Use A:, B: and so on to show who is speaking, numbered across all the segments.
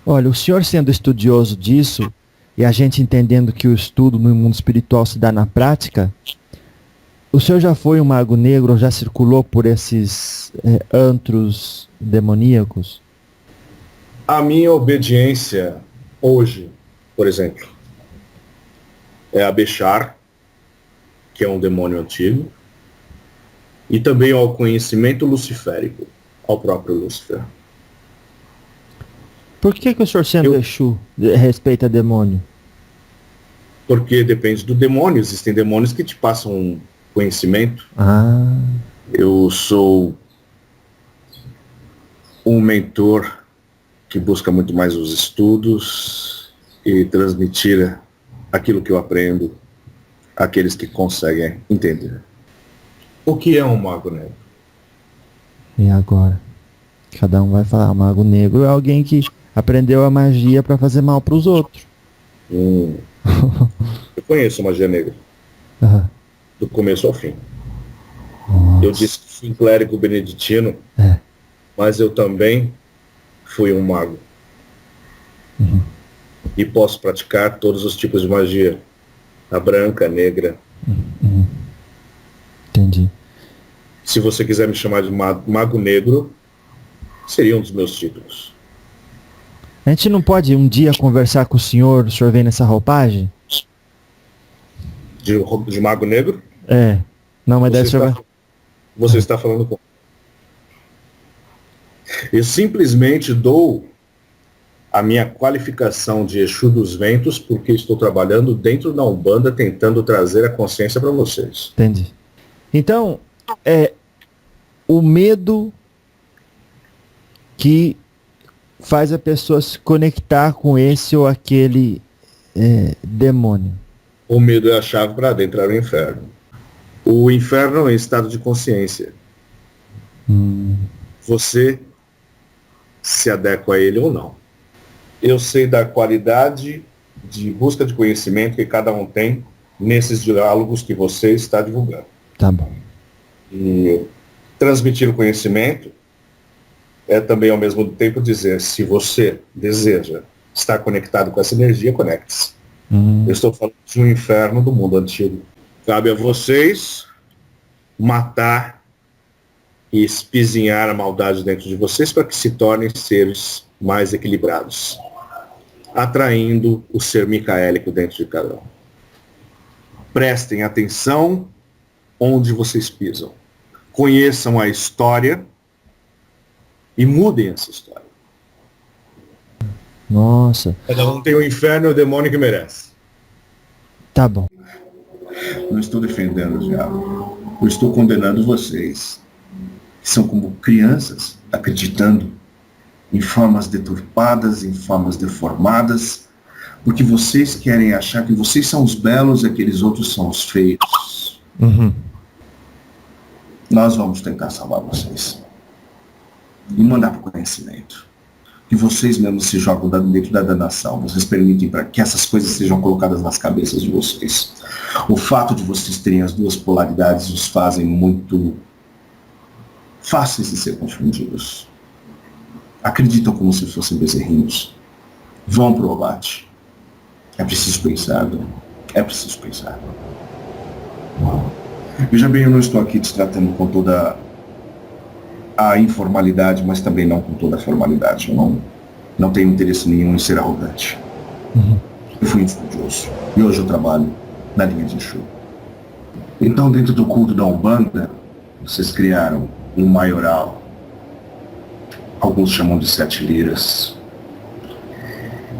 A: Olha, o senhor sendo estudioso disso, e a gente entendendo que o estudo no mundo espiritual se dá na prática, o senhor já foi um mago negro ou já circulou por esses antros demoníacos?
B: A minha obediência hoje, por exemplo, é a Bechar, que é um demônio antigo, e também ao conhecimento luciférico, ao próprio Lúcifer.
A: Por que o senhor sendo Exu respeita demônio?
B: Porque depende do demônio. Existem demônios que te passam conhecimento. Eu sou um mentor que busca muito mais os estudos e transmitir aquilo que eu aprendo àqueles que conseguem entender. O que é um mago negro?
A: E agora? Cada um vai falar. O mago negro é alguém que aprendeu a magia para fazer mal para os outros.
B: Eu conheço magia negra. Do começo ao fim.
A: Nossa.
B: Eu disse que fui um clérigo beneditino, mas eu também fui um mago. E posso praticar todos os tipos de magia. A branca, a negra.
A: Entendi.
B: Se você quiser me chamar de mago negro, seria um dos meus títulos.
A: A gente não pode um dia conversar com o senhor vem nessa roupagem?
B: De mago negro?
A: É. Não, mas daí o senhor vai...
B: Você está falando com... Eu simplesmente dou a minha qualificação de Exu dos Ventos porque estou trabalhando dentro da Umbanda tentando trazer a consciência para vocês.
A: Entendi. Então, o medo que faz a pessoa se conectar com esse ou aquele demônio.
B: O medo é a chave para adentrar o inferno. O inferno é um estado de consciência. Você se adequa a ele ou não. Eu sei da qualidade de busca de conhecimento que cada um tem nesses diálogos que você está divulgando.
A: Tá bom.
B: E transmitir o conhecimento é também ao mesmo tempo dizer, se você deseja estar conectado com essa energia, conecte-se. Eu estou falando de um inferno do mundo antigo. Cabe a vocês matar e espizinhar a maldade dentro de vocês para que se tornem seres mais equilibrados, atraindo o ser micaélico dentro de cada um. Prestem atenção onde vocês pisam. Conheçam a história e mudem essa história.
A: Nossa.
B: Cada um tem o inferno e o demônio que merece.
A: Tá bom.
C: Não estou defendendo o diabo. Eu estou condenando vocês, que são como crianças, acreditando em formas deturpadas, em formas deformadas, porque vocês querem achar que vocês são os belos e aqueles outros são os feios. Nós vamos tentar salvar vocês. E mandar para o conhecimento. Que vocês mesmos se jogam dentro da danação. Vocês permitem para que essas coisas sejam colocadas nas cabeças de vocês. O fato de vocês terem as duas polaridades os fazem muito fáceis de ser confundidos. Acreditam como se fossem bezerrinhos. Vão para o abate. É preciso pensar, né? É preciso pensar. Veja bem, eu não estou aqui te tratando com toda a informalidade, mas também não com toda a formalidade. Eu não tenho interesse nenhum em ser arrogante. Eu fui estudioso. E hoje eu trabalho na linha de Exu. Então, dentro do culto da Umbanda, vocês criaram um maioral. Alguns chamam de 7 liras.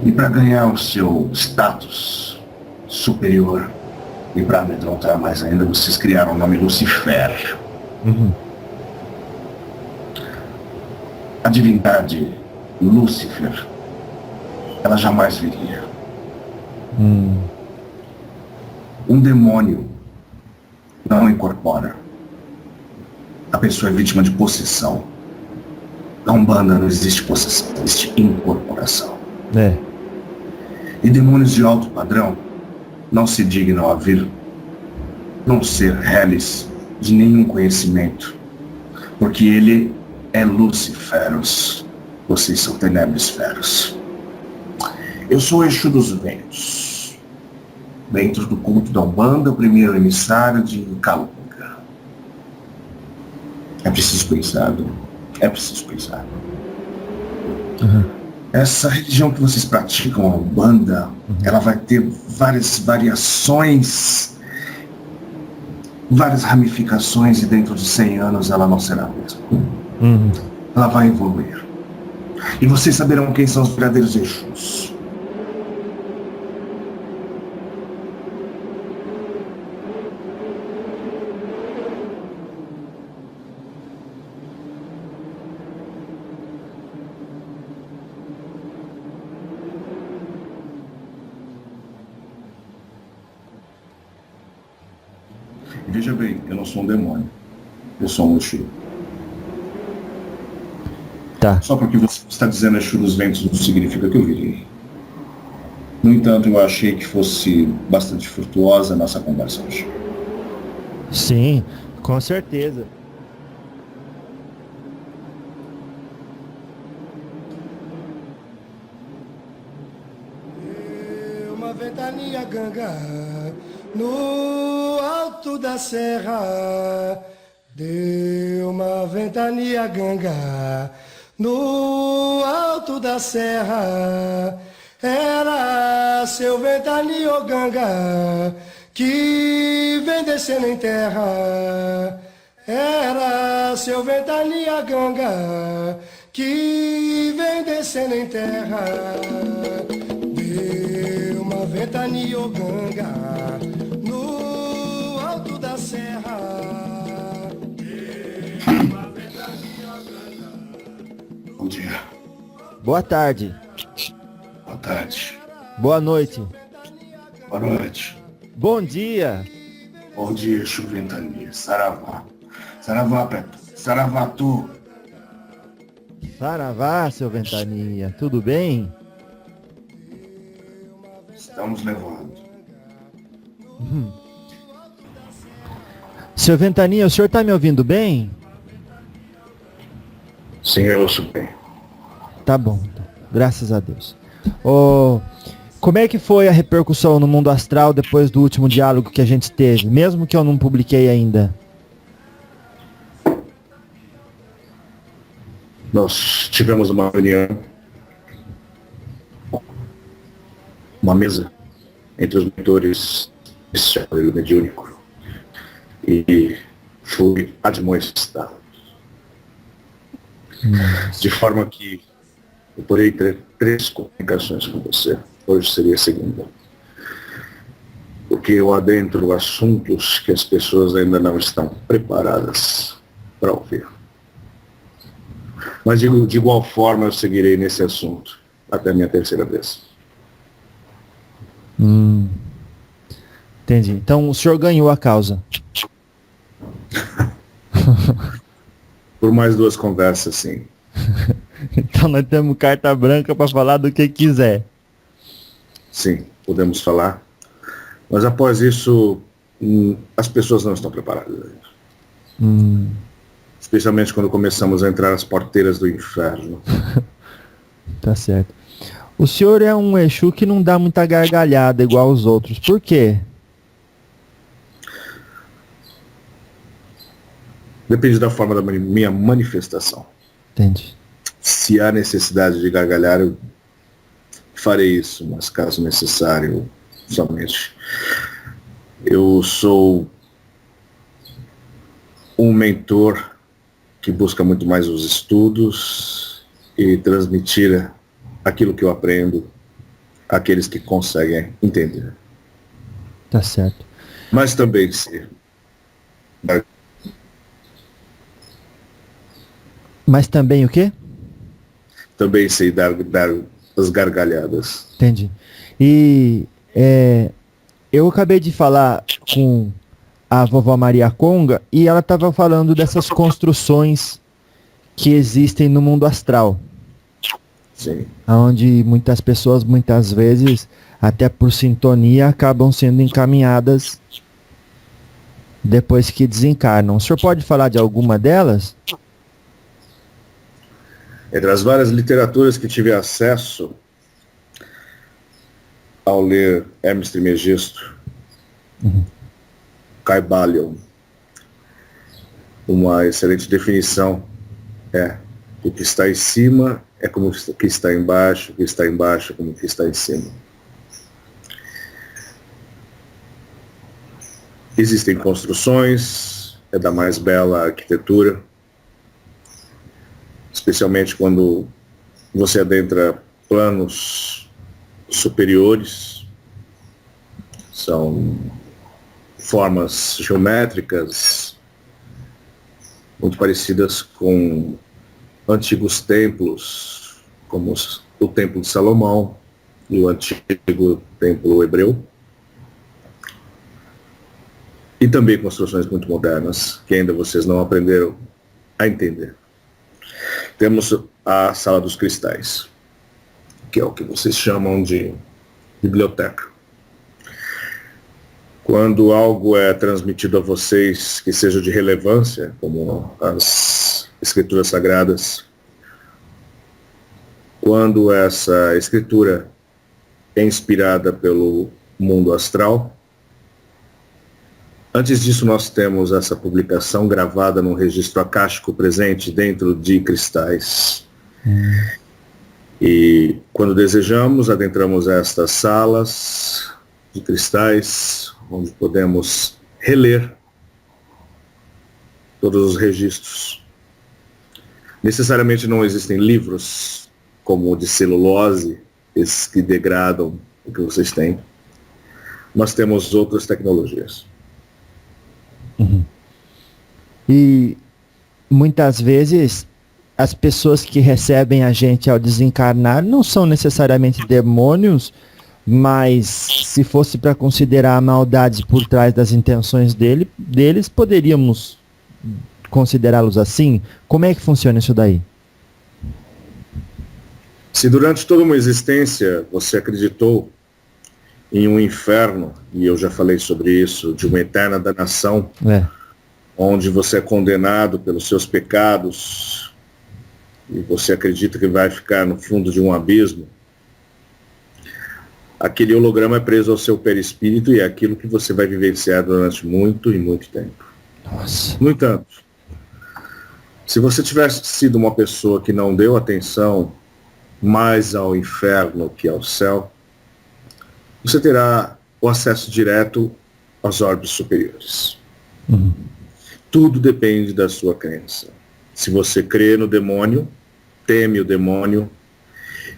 C: E para ganhar o seu status superior, e para amedrontar mais ainda, vocês criaram o nome Lucifer. A divindade Lúcifer, ela jamais viria. Um demônio não incorpora. A pessoa é vítima de possessão. Na Umbanda não existe possessão, existe incorporação. E demônios de alto padrão não se dignam a vir, não ser reles de nenhum conhecimento, porque ele é Luciferos, vocês são Tenebrisferos. Eu sou o Exu dos Ventos. Dentro do culto da Umbanda, o primeiro emissário de Calunga. É preciso pensar, é preciso pensar. Essa religião que vocês praticam, a Umbanda, ela vai ter várias variações, várias ramificações, e dentro de 100 anos ela não será a mesma. Ela vai evoluir. E vocês saberão quem são os verdadeiros Exus. Veja bem, eu não sou um demônio. Eu sou um Exu.
A: Tá.
C: Só porque você está dizendo Exu dos Ventos não significa que eu virei. No entanto, eu achei que fosse bastante frutuosa a nossa conversa hoje.
A: Sim, com certeza.
D: Uma ventania ganga no alto da serra, deu uma ventania ganga no alto da serra. Era seu ventania ganga que vem descendo em terra. Era seu ventania ganga que vem descendo em terra. Deu uma ventania ganga no alto da serra.
C: Bom dia.
A: Boa tarde.
C: Boa tarde.
A: Boa noite.
C: Boa noite.
A: Bom dia.
C: Bom dia, Exu Ventania. Saravá. Saravá, Peto. Saravá, tu.
A: Saravá, seu Ventania. Tudo bem?
C: Estamos levando.
A: Seu Ventania, o senhor tá me ouvindo bem?
B: Sim, eu ouço bem.
A: Tá bom, então. Graças a Deus. Como é que foi a repercussão no mundo astral depois do último diálogo que a gente teve, mesmo que eu não publiquei ainda?
B: Nós tivemos uma reunião, uma mesa entre os mentores desse chapéu mediúnico, e fui admoestado. De forma que eu porei ter 3 comunicações com você. Hoje seria a segunda. Porque eu adentro assuntos que as pessoas ainda não estão preparadas para ouvir. Mas de igual forma eu seguirei nesse assunto até a minha terceira vez.
A: Entendi. Então o senhor ganhou a causa.
B: Por mais 2 conversas, sim.
A: Então nós temos carta branca para falar do que quiser.
B: Sim, podemos falar. Mas após isso, as pessoas não estão preparadas ainda. Especialmente quando começamos a entrar as porteiras do inferno.
A: Tá certo. O senhor é um Exu que não dá muita gargalhada igual aos outros. Por quê?
B: Depende da forma da minha manifestação.
A: Entendi.
B: Se há necessidade de gargalhar, eu farei isso, mas caso necessário, somente. Eu sou um mentor que busca muito mais os estudos e transmitir aquilo que eu aprendo àqueles que conseguem entender.
A: Tá certo.
B: Mas também se...
A: Mas também o quê?
B: Também sei dar as gargalhadas.
A: Entendi. E eu acabei de falar com a vovó Maria Conga e ela estava falando dessas construções que existem no mundo astral.
B: Sim.
A: Onde muitas pessoas, muitas vezes, até por sintonia, acabam sendo encaminhadas depois que desencarnam. O senhor pode falar de alguma delas?
B: Entre as várias literaturas que tive acesso, ao ler Hermes Trismegisto, Kybalion, uma excelente definição é: o que está em cima é como o que está embaixo, o que está embaixo é como o que está em cima. Existem construções, é da mais bela arquitetura, especialmente quando você adentra planos superiores. São formas geométricas muito parecidas com antigos templos, como o Templo de Salomão e o antigo templo hebreu. E também construções muito modernas, que ainda vocês não aprenderam a entender. Temos a Sala dos Cristais, que é o que vocês chamam de biblioteca. Quando algo é transmitido a vocês que seja de relevância, como as escrituras sagradas, quando essa escritura é inspirada pelo mundo astral, antes disso, nós temos essa publicação gravada num registro acástico presente dentro de cristais. E quando desejamos, adentramos estas salas de cristais, onde podemos reler todos os registros. Necessariamente não existem livros como o de celulose, esses que degradam o que vocês têm. Nós temos outras tecnologias.
A: E muitas vezes as pessoas que recebem a gente ao desencarnar não são necessariamente demônios, mas se fosse para considerar a maldade por trás das intenções deles, poderíamos considerá-los assim? Como é que funciona isso daí?
B: Se durante toda uma existência você acreditou em um inferno, e eu já falei sobre isso, de uma eterna danação, onde você é condenado pelos seus pecados, e você acredita que vai ficar no fundo de um abismo, aquele holograma é preso ao seu perispírito e é aquilo que você vai vivenciar durante muito e muito tempo.
A: Nossa.
B: No entanto, se você tivesse sido uma pessoa que não deu atenção mais ao inferno que ao céu, você terá o acesso direto aos orbes superiores. Tudo depende da sua crença. Se você crê no demônio, teme o demônio,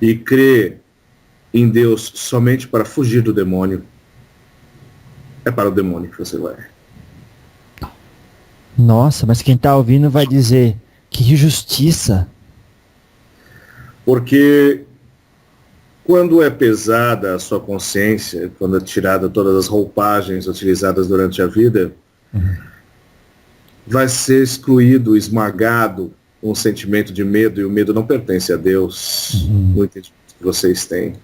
B: e crê em Deus somente para fugir do demônio, é para o demônio que você vai.
A: Nossa, mas quem está ouvindo vai dizer, que injustiça.
B: Porque quando é pesada a sua consciência, quando é tirada todas as roupagens utilizadas durante a vida, vai ser excluído, esmagado um sentimento de medo, e o medo não pertence a Deus, no entendimento que vocês têm.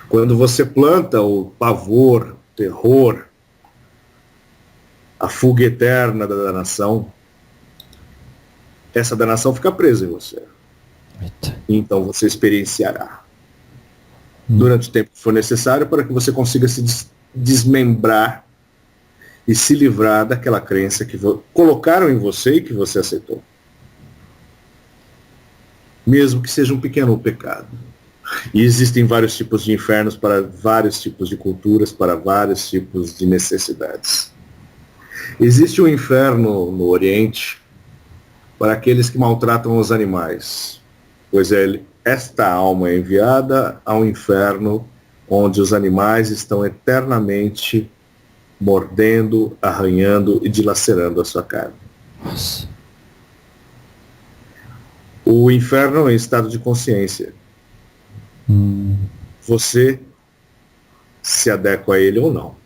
B: Quando você planta o pavor, o terror, a fuga eterna da danação, essa danação fica presa em você. Então você experienciará durante o tempo que for necessário para que você consiga se desmembrar e se livrar daquela crença que colocaram em você e que você aceitou. Mesmo que seja um pequeno pecado. E existem vários tipos de infernos para vários tipos de culturas, para vários tipos de necessidades. Existe um inferno no Oriente para aqueles que maltratam os animais, pois esta alma é enviada ao inferno, onde os animais estão eternamente mordendo, arranhando e dilacerando a sua carne.
A: Nossa.
B: O inferno é em estado de consciência. Você se adequa a ele ou não.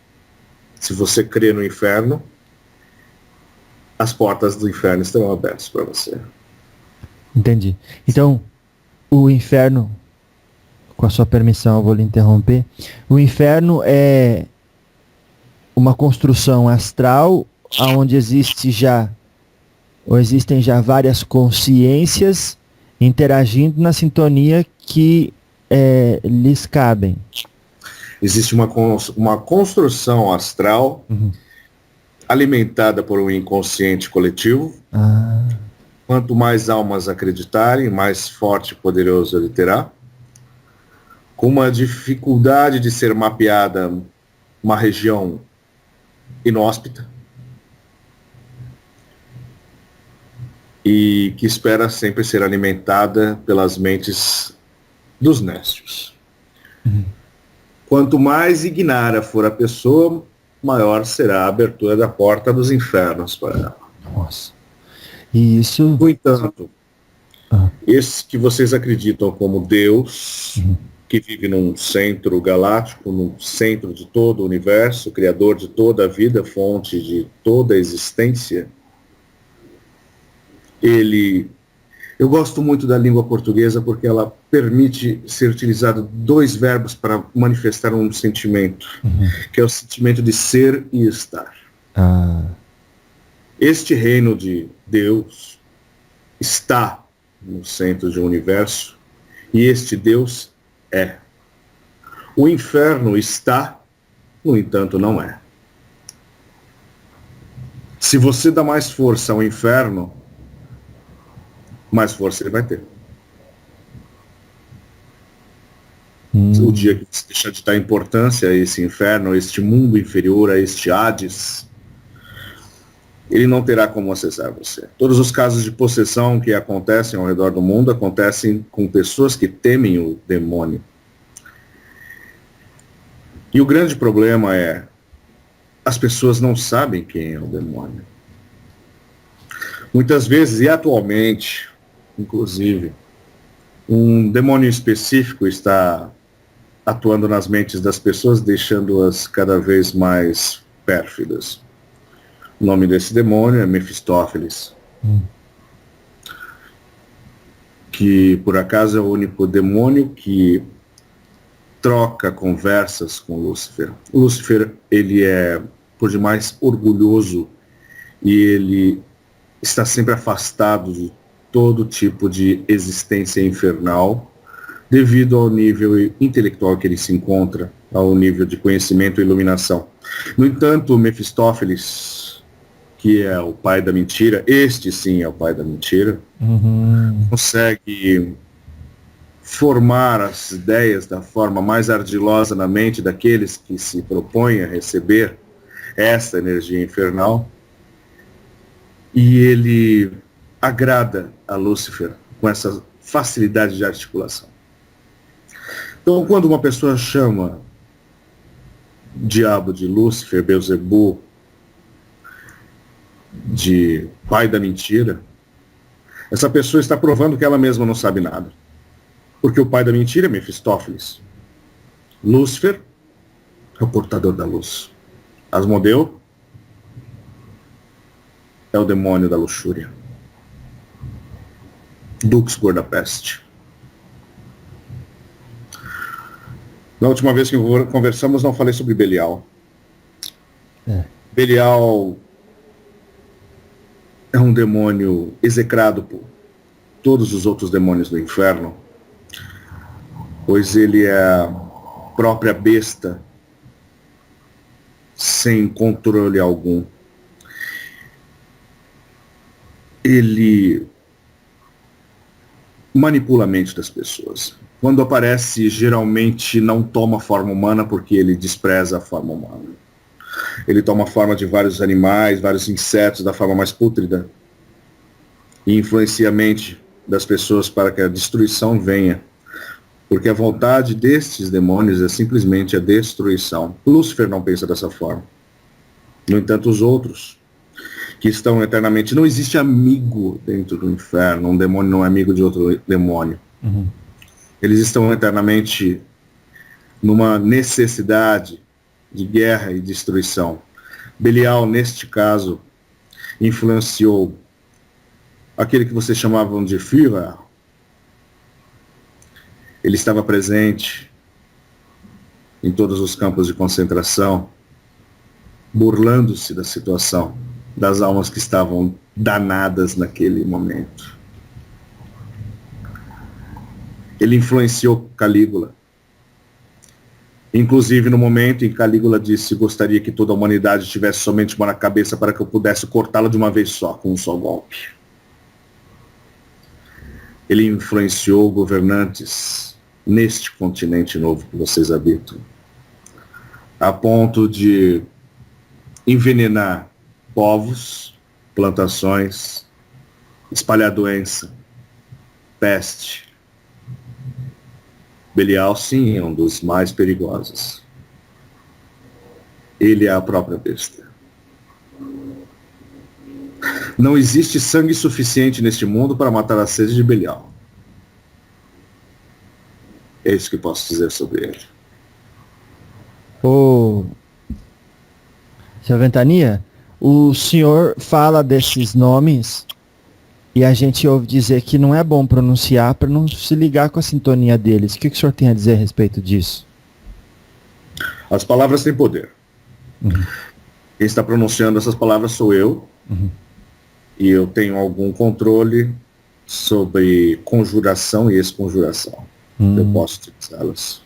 B: Se você crê no inferno, as portas do inferno estarão abertas para você.
A: Entendi. Então, o inferno, com a sua permissão, eu vou lhe interromper. O inferno é uma construção astral onde existem já várias consciências interagindo na sintonia que lhes cabem.
B: Existe uma construção astral alimentada por um inconsciente coletivo. Quanto mais almas acreditarem, mais forte e poderoso ele terá. Com uma dificuldade de ser mapeada uma região inóspita. E que espera sempre ser alimentada pelas mentes dos nécios. Quanto mais ignara for a pessoa, maior será a abertura da porta dos infernos para ela.
A: Nossa. E isso...
B: No entanto, esse que vocês acreditam como Deus, que vive num centro galáctico, num centro de todo o universo, criador de toda a vida, fonte de toda a existência, eu gosto muito da língua portuguesa porque ela permite ser utilizado 2 verbos para manifestar um sentimento, que é o sentimento de ser e estar. Este reino de Deus está no centro de um universo e este Deus é. O inferno está, no entanto, não é. Se você dá mais força ao inferno, mais força ele vai ter. O dia que você deixar de dar importância a esse inferno, a este mundo inferior, a este Hades, ele não terá como acessar você. Todos os casos de possessão que acontecem ao redor do mundo acontecem com pessoas que temem o demônio. E o grande problema é, as pessoas não sabem quem é o demônio. Muitas vezes, e atualmente, inclusive, um demônio específico está atuando nas mentes das pessoas, deixando-as cada vez mais pérfidas. O nome desse demônio é Mefistófeles, que por acaso é o único demônio que troca conversas com Lúcifer. Lúcifer, ele é por demais orgulhoso e ele está sempre afastado de todo tipo de existência infernal, devido ao nível intelectual que ele se encontra, ao nível de conhecimento e iluminação. No entanto, Mefistófeles, que é o pai da mentira, este sim é o pai da mentira, consegue formar as ideias da forma mais ardilosa na mente daqueles que se propõem a receber essa energia infernal, e ele agrada a Lúcifer com essa facilidade de articulação. Então, quando uma pessoa chama o diabo de Lúcifer, Beelzebu, de pai da mentira, essa pessoa está provando que ela mesma não sabe nada. Porque o pai da mentira é Mefistófeles. Lúcifer é o portador da luz. Asmodeu é o demônio da luxúria. Dux Gordapeste. Na última vez que conversamos, não falei sobre Belial. Belial é um demônio execrado por todos os outros demônios do inferno, pois ele é a própria besta sem controle algum. Ele manipula a mente das pessoas. Quando aparece, geralmente não toma forma humana porque ele despreza a forma humana. Ele toma forma de vários animais, vários insetos da forma mais pútrida e influencia a mente das pessoas para que a destruição venha. Porque a vontade destes demônios é simplesmente a destruição. Lúcifer não pensa dessa forma. No entanto, os outros, que estão eternamente... Não existe amigo dentro do inferno. Um demônio não é amigo de outro demônio. Eles estão eternamente numa necessidade de guerra e destruição. Belial, neste caso, influenciou aquele que vocês chamavam de Führer. Ele estava presente em todos os campos de concentração, burlando-se da situação, das almas que estavam danadas naquele momento. Ele influenciou Calígula. Inclusive, no momento em que Calígula disse gostaria que toda a humanidade tivesse somente uma na cabeça para que eu pudesse cortá-la de uma vez só, com um só golpe. Ele influenciou governantes neste continente novo que vocês habitam, a ponto de envenenar povos, plantações, espalhar doença, peste. Belial, sim, é um dos mais perigosos. Ele é a própria besta. Não existe sangue suficiente neste mundo para matar a sede de Belial. É isso que posso dizer sobre ele.
A: Ô, Sr. Ventania, o senhor fala desses nomes e a gente ouve dizer que não é bom pronunciar para não se ligar com a sintonia deles. O que o senhor tem a dizer a respeito disso?
B: As palavras têm poder.
A: Uhum.
B: Quem está pronunciando essas palavras sou eu.
A: Uhum.
B: E eu tenho algum controle sobre conjuração e exconjuração. Eu posso utilizá-las.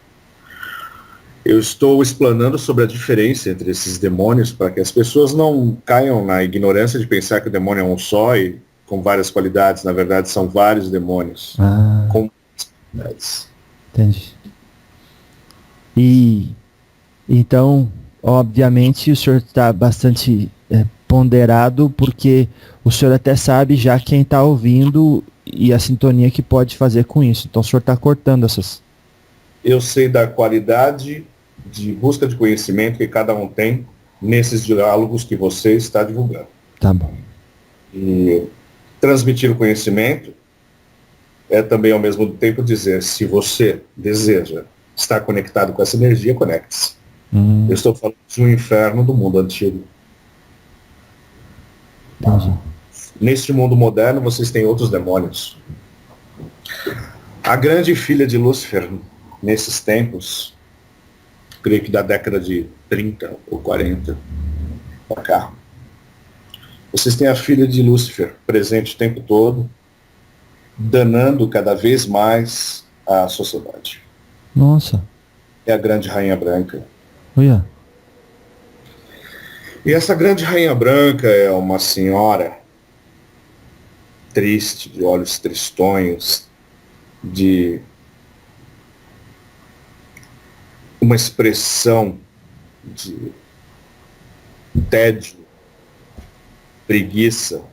B: Eu estou explanando sobre a diferença entre esses demônios para que as pessoas não caiam na ignorância de pensar que o demônio é um só e com várias qualidades. Na verdade, são vários demônios com várias qualidades.
A: Entendi. E então, obviamente, o senhor está bastante ponderado, porque o senhor até sabe já quem está ouvindo e a sintonia que pode fazer com isso. Então o senhor está cortando essas...
B: Eu sei da qualidade de busca de conhecimento que cada um tem nesses diálogos que você está divulgando.
A: Tá bom.
B: E transmitir o conhecimento é também ao mesmo tempo dizer, se você deseja estar conectado com essa energia, conecte-se. Eu estou falando de um inferno do mundo antigo.
A: Entendi.
B: Neste mundo moderno, vocês têm outros demônios. A grande filha de Lúcifer, nesses tempos, creio que da década de 30 ou 40 para cá, vocês têm a filha de Lúcifer presente o tempo todo, danando cada vez mais a sociedade.
A: Nossa.
B: É a grande Rainha Branca.
A: Olha.
B: E essa grande Rainha Branca é uma senhora triste, de olhos tristonhos, de uma expressão de tédio, preguiça.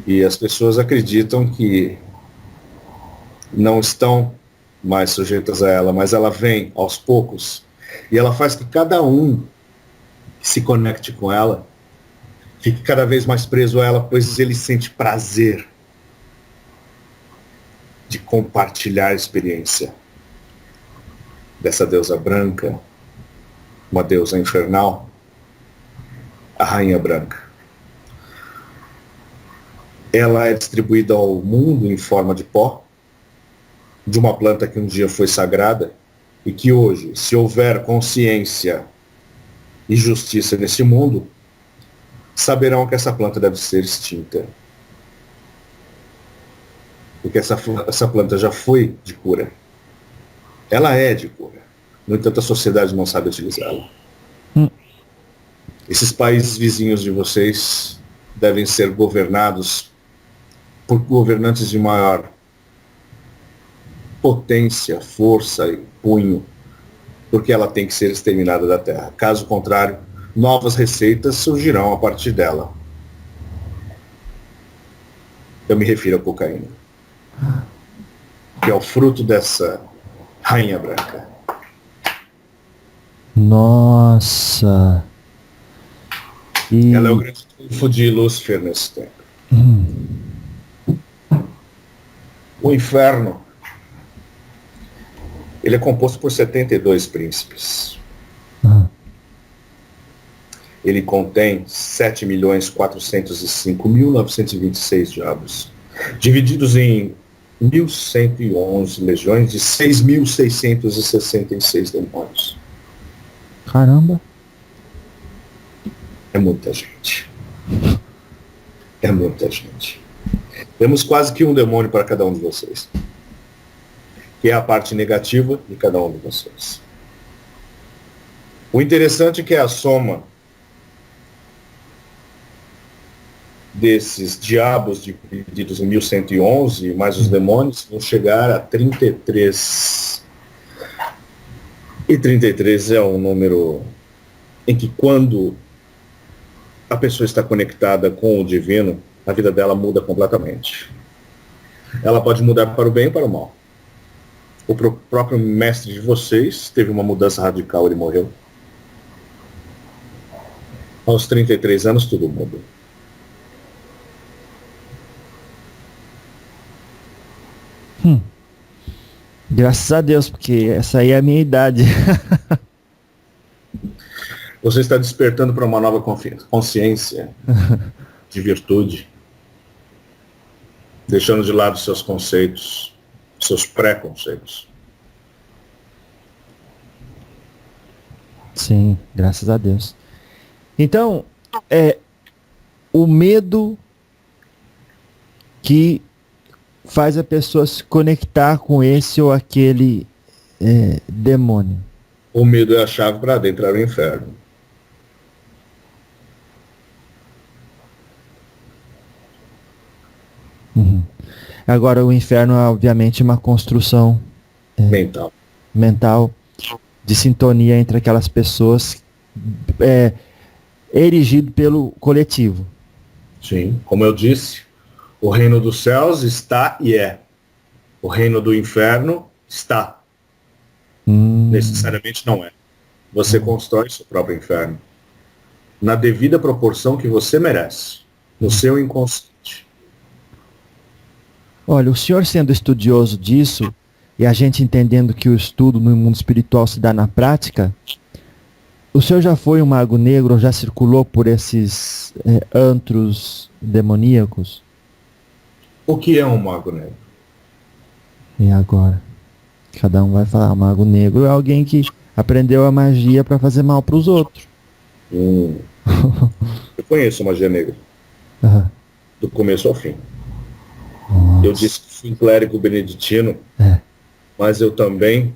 B: E as pessoas acreditam que não estão mais sujeitas a ela, mas ela vem aos poucos e ela faz que cada um que se conecte com ela fique cada vez mais preso a ela, pois ele sente prazer de compartilhar a experiência dessa deusa branca, uma deusa infernal, a Rainha Branca. Ela é distribuída ao mundo em forma de pó, de uma planta que um dia foi sagrada, e que hoje, se houver consciência e justiça nesse mundo, saberão que essa planta deve ser extinta. Porque essa planta já foi de cura. Ela é de cura. No entanto, a sociedade não sabe utilizá-la. Esses países vizinhos de vocês devem ser governados por governantes de maior potência, força e punho, porque ela tem que ser exterminada da Terra. Caso contrário, novas receitas surgirão a partir dela. Eu me refiro à cocaína, que é o fruto dessa Rainha Branca.
A: Nossa. E...
B: ela é o grande trunfo de Lúcifer nesse tempo. O inferno, ele é composto por 72 príncipes. Ele contém 7.405.926 diabos, divididos em 1.111 legiões de 6.666 demônios.
A: Caramba.
B: É muita gente. É muita gente. Temos quase que um demônio para cada um de vocês. que é a parte negativa de cada um de vocês. O interessante é que a soma desses diabos divididos em 1111, mais os demônios, vão chegar a 33. E 33 é um número em que, quando a pessoa está conectada com o divino, a vida dela muda completamente. Ela pode mudar para o bem e para o mal. O próprio mestre de vocês teve uma mudança radical, ele morreu. Aos 33 anos tudo muda.
A: Graças a Deus, porque essa aí é a minha idade.
B: Você está despertando para uma nova consciência de virtude, deixando de lado seus conceitos, seus preconceitos.
A: Sim, graças a Deus. Então, o medo que faz a pessoa se conectar com esse ou aquele demônio.
B: O medo é a chave para adentrar o inferno.
A: Uhum. Agora, o inferno é obviamente uma construção mental de sintonia entre aquelas pessoas, erigido pelo coletivo.
B: Sim, como eu disse, o reino dos céus está e é. O reino do inferno está. Necessariamente não é. Você constrói seu próprio inferno. Na devida proporção que você merece. No seu inconsciente.
A: Olha, o senhor sendo estudioso disso, e a gente entendendo que o estudo no mundo espiritual se dá na prática, o senhor já foi um mago negro, ou já circulou por esses antros demoníacos?
B: O que é um mago negro?
A: E agora? Cada um vai falar, mago negro é alguém que aprendeu a magia para fazer mal para os outros.
B: Eu conheço a magia negra.
A: Uhum.
B: Do começo ao fim.
A: Nossa.
B: Eu disse que fui um clérigo beneditino, mas eu também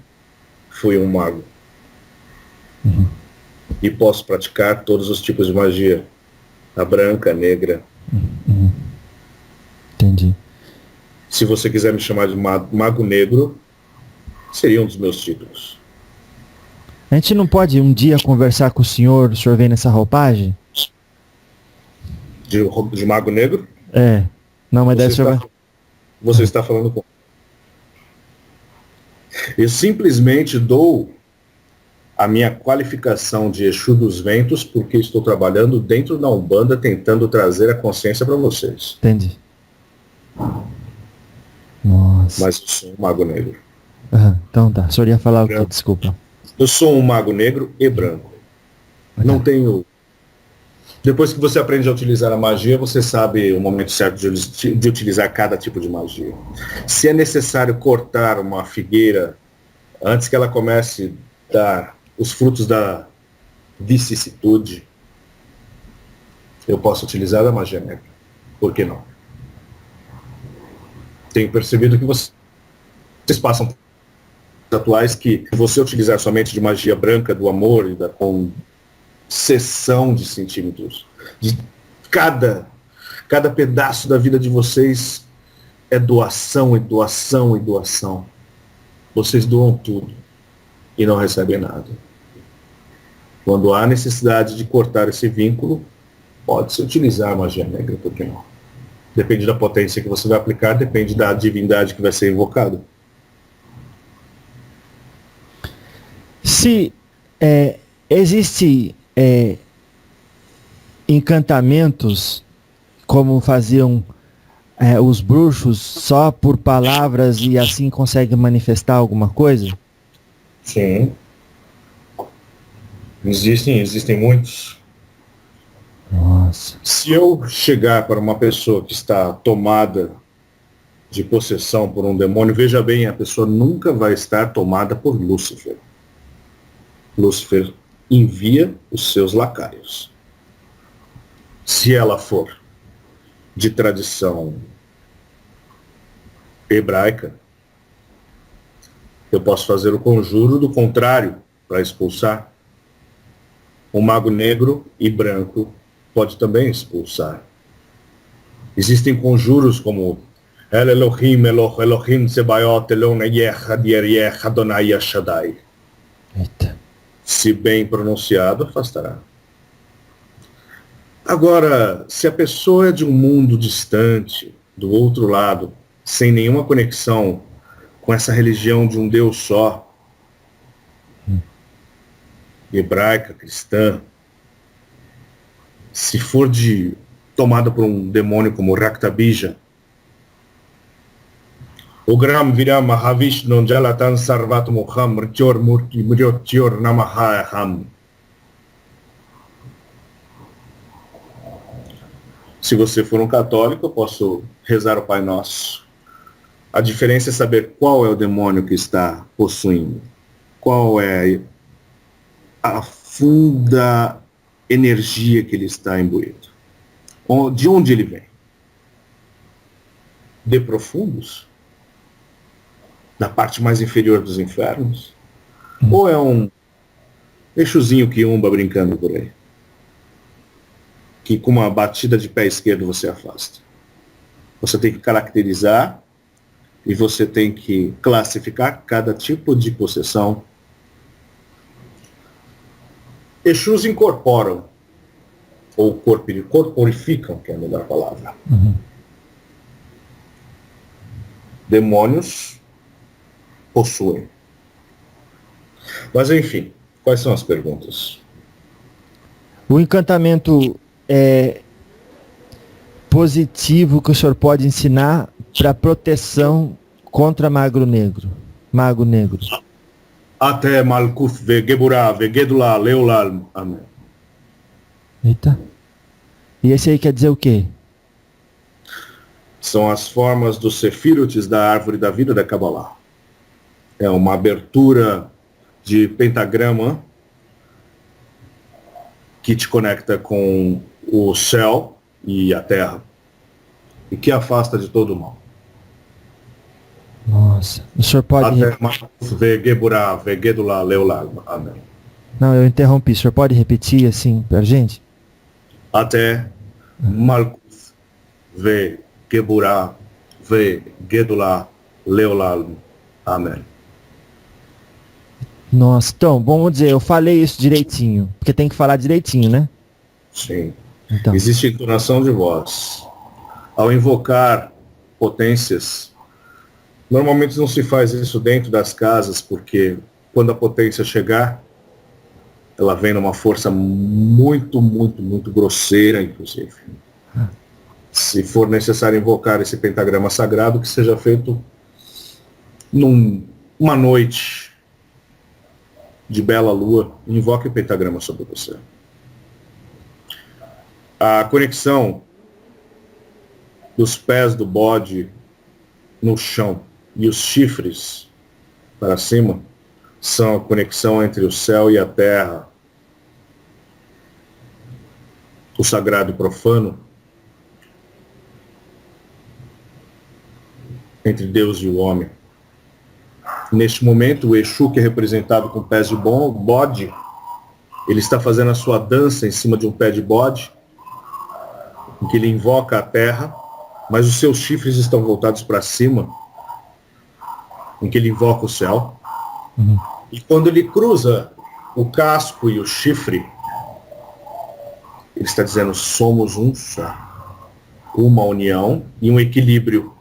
B: fui um mago.
A: Uhum.
B: E posso praticar todos os tipos de magia. A branca, a negra.
A: Uhum. Entendi.
B: Se você quiser me chamar de mago negro, seria um dos meus títulos.
A: A gente não pode um dia conversar com o senhor vem nessa roupagem?
B: De mago negro?
A: Não, mas daí o senhor vai...
B: Você está falando com... Eu simplesmente dou a minha qualificação de Exu dos Ventos porque estou trabalhando dentro da Umbanda tentando trazer a consciência para vocês.
A: Entendi. Nossa.
B: Mas eu sou um mago negro.
A: Então tá, o senhor ia falar o quê? Desculpa.
B: Eu sou um mago negro e branco. Não tenho... Depois que você aprende a utilizar a magia, você sabe o momento certo de utilizar cada tipo de magia. Se é necessário cortar uma figueira antes que ela comece a dar os frutos da vicissitude, eu posso utilizar a magia negra. Por que não? Tenho percebido que vocês passam por atuais que você utilizar somente de magia branca, do amor e da concessão de centímetros, de cada pedaço da vida de vocês é doação, e doação, e doação. Vocês doam tudo e não recebem nada. Quando há necessidade de cortar esse vínculo, pode-se utilizar a magia negra, por que não? Depende da potência que você vai aplicar, depende da divindade que vai ser invocada.
A: Se existe encantamentos como faziam os bruxos só por palavras e assim conseguem manifestar alguma coisa?
B: Sim. Existem muitos.
A: Nossa.
B: Se eu chegar para uma pessoa que está tomada de possessão por um demônio, veja bem, a pessoa nunca vai estar tomada por Lúcifer. Lúcifer envia os seus lacaios. Se ela for de tradição hebraica, Eu posso fazer o conjuro do contrário para expulsar. O mago negro e branco pode também expulsar. Existem conjuros como El Elohim, Elohim Sebayot, Elon Yeh, Adier Yeh, Adonai Shaddai.
A: Eita.
B: Se bem pronunciado, afastará. Agora, se a pessoa é de um mundo distante, do outro lado, sem nenhuma conexão com essa religião de um Deus só, hebraica, cristã, se for tomada por um demônio como Raktabija, o Gram Viram Mahavishnu Jalatan Sarvat Mukham Rtyor Murti Mryotior Namahaham. Se você for um católico, eu posso rezar o Pai Nosso. A diferença é saber qual é o demônio que está possuindo, qual é a funda energia que ele está imbuído. De onde ele vem? De profundos? Da parte mais inferior dos infernos? Ou é um Exuzinho quiumba brincando por aí? Que com uma batida de pé esquerdo você afasta. Você tem que caracterizar e você tem que classificar cada tipo de possessão. Exus incorporam, ou corporificam, que é a melhor palavra. Demônios possuem. Mas enfim, quais são as perguntas?
A: O encantamento positivo que o senhor pode ensinar para proteção contra mago negro?
B: Até Malkuth Vegeburá, Vegedula, Leolal. Amém.
A: Eita. E esse aí quer dizer o quê?
B: São as formas dos Sefirutes da árvore da vida da Kabbalah. É uma abertura de pentagrama que te conecta com o céu e a terra e que afasta de todo o mal.
A: Nossa, o senhor pode...
B: Amém.
A: Não, eu interrompi. O senhor pode repetir assim pra gente?
B: Até Malkuth Ve Geburah Ve Gedula Leolal. Amém.
A: Nossa, então, vamos dizer, eu falei isso direitinho, porque tem que falar direitinho, né?
B: Sim.
A: Então.
B: Existe entonação de voz. Ao invocar potências, normalmente não se faz isso dentro das casas, porque quando a potência chegar, ela vem numa força muito, muito, muito grosseira, inclusive. Se for necessário invocar esse pentagrama sagrado, que seja feito numa noite de bela lua, invoque o pentagrama sobre você. A conexão dos pés do bode no chão e os chifres para cima são a conexão entre o céu e a terra, o sagrado e profano, entre Deus e o homem. Neste momento, o Exu, que é representado com pés de bode, ele está fazendo a sua dança em cima de um pé de bode, em que ele invoca a terra, mas os seus chifres estão voltados para cima, em que ele invoca o céu. E quando ele cruza o casco e o chifre, ele está dizendo: somos um só, uma união e um equilíbrio.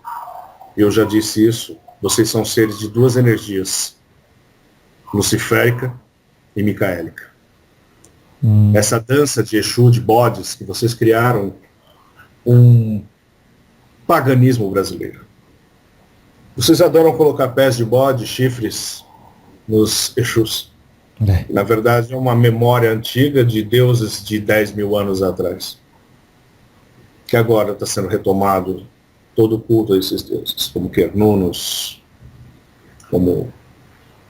B: Eu já disse isso. Vocês são seres de duas energias, luciférica e micaélica. Essa dança de Exu, de bodes, que vocês criaram um paganismo brasileiro. Vocês adoram colocar pés de bode, chifres nos Exus. Na verdade, é uma memória antiga de deuses de 10 mil anos atrás, que agora está sendo retomado todo o culto a esses deuses, como Kernunos, como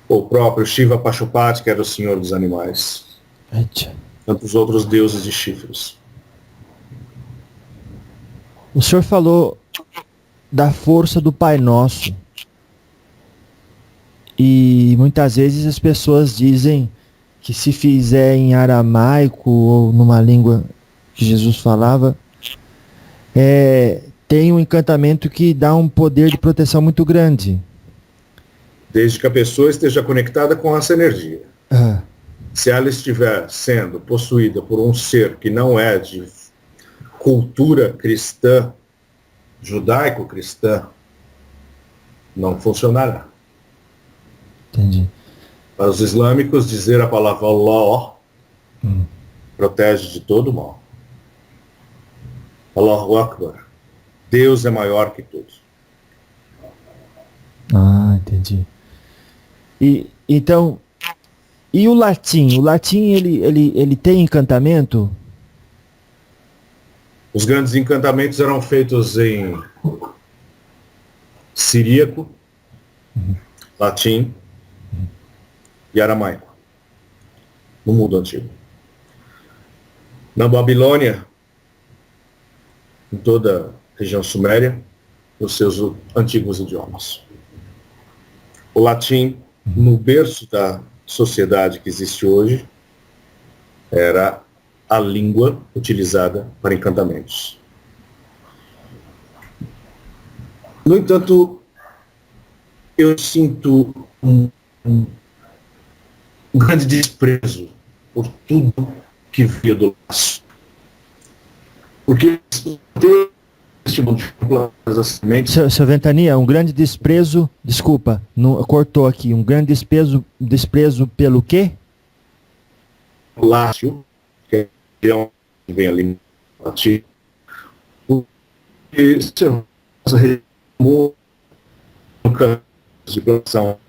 B: o próprio Shiva Pashupati, que era o senhor dos animais, tantos outros deuses de chifres.
A: O senhor falou da força do Pai Nosso. E muitas vezes as pessoas dizem que se fizer em aramaico ou numa língua que Jesus falava, tem um encantamento que dá um poder de proteção muito grande.
B: Desde que a pessoa esteja conectada com essa energia.
A: Ah.
B: Se ela estiver sendo possuída por um ser que não é de cultura cristã, judaico-cristã, não funcionará.
A: Entendi.
B: Para os islâmicos, dizer a palavra Allah protege de todo mal. Allahu Akbar. Deus é maior que tudo.
A: Ah, entendi. Então, e o latim? O latim, ele tem encantamento?
B: Os grandes encantamentos eram feitos em siríaco, latim e aramaico, no mundo antigo. Na Babilônia, em toda a região suméria, os seus antigos idiomas. O latim, no berço da sociedade que existe hoje, era a língua utilizada para encantamentos. No entanto, eu sinto um grande desprezo por tudo que veio do laço. Porque este mundo das sementes...
A: Seu Ventania, um grande desprezo, desculpa, cortou aqui, um grande desprezo pelo quê?
B: O lácio, que é onde vem ali no latim, porque se você remove no campo de plantação,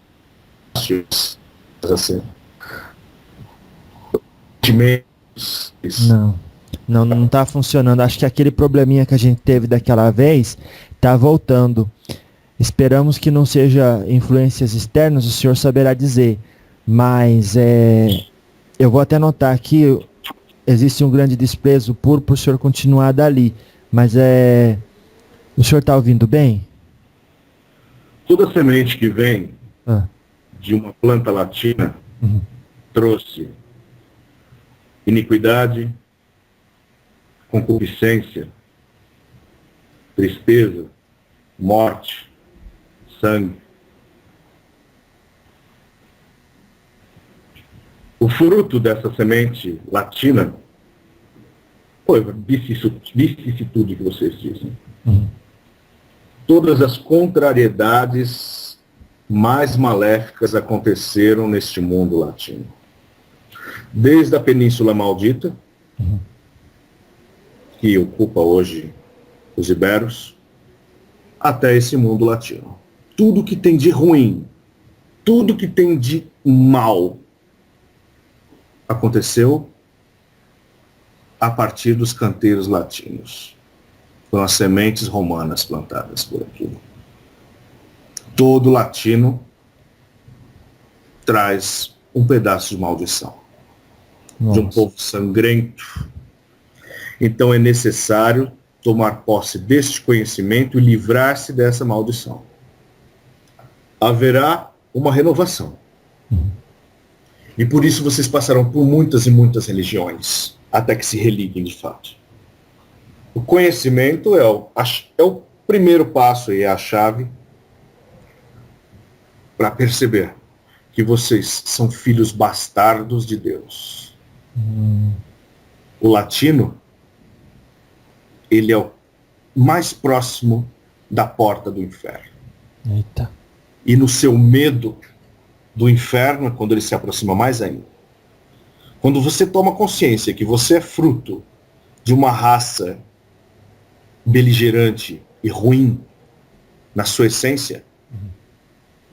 B: assim,
A: não está funcionando. Acho que aquele probleminha que a gente teve daquela vez está voltando. Esperamos que não seja influências externas, o senhor saberá dizer. Mas eu vou até notar aqui, existe um grande desprezo por o senhor continuar dali. Mas o senhor está ouvindo bem?
B: Toda semente que vem de uma planta latina trouxe iniquidade, concupiscência, tristeza, morte, sangue. O fruto dessa semente latina foi vicissitude que vocês dizem. Todas as contrariedades mais maléficas aconteceram neste mundo latino. Desde a Península Maldita, que ocupa hoje os iberos, até esse mundo latino. Tudo que tem de ruim, tudo que tem de mal, aconteceu a partir dos canteiros latinos. Foram as sementes romanas plantadas por aqui. Todo latino traz um pedaço de maldição. Nossa. De um povo sangrento. Então é necessário tomar posse deste conhecimento e livrar-se dessa maldição. Haverá uma renovação. E por isso vocês passarão por muitas e muitas religiões, até que se religuem de fato. O conhecimento é o primeiro passo e é a chave para perceber que vocês são filhos bastardos de Deus. O latino, ele é o mais próximo da porta do inferno.
A: Eita.
B: E no seu medo do inferno é quando ele se aproxima mais ainda. Quando você toma consciência que você é fruto de uma raça beligerante e ruim na sua essência,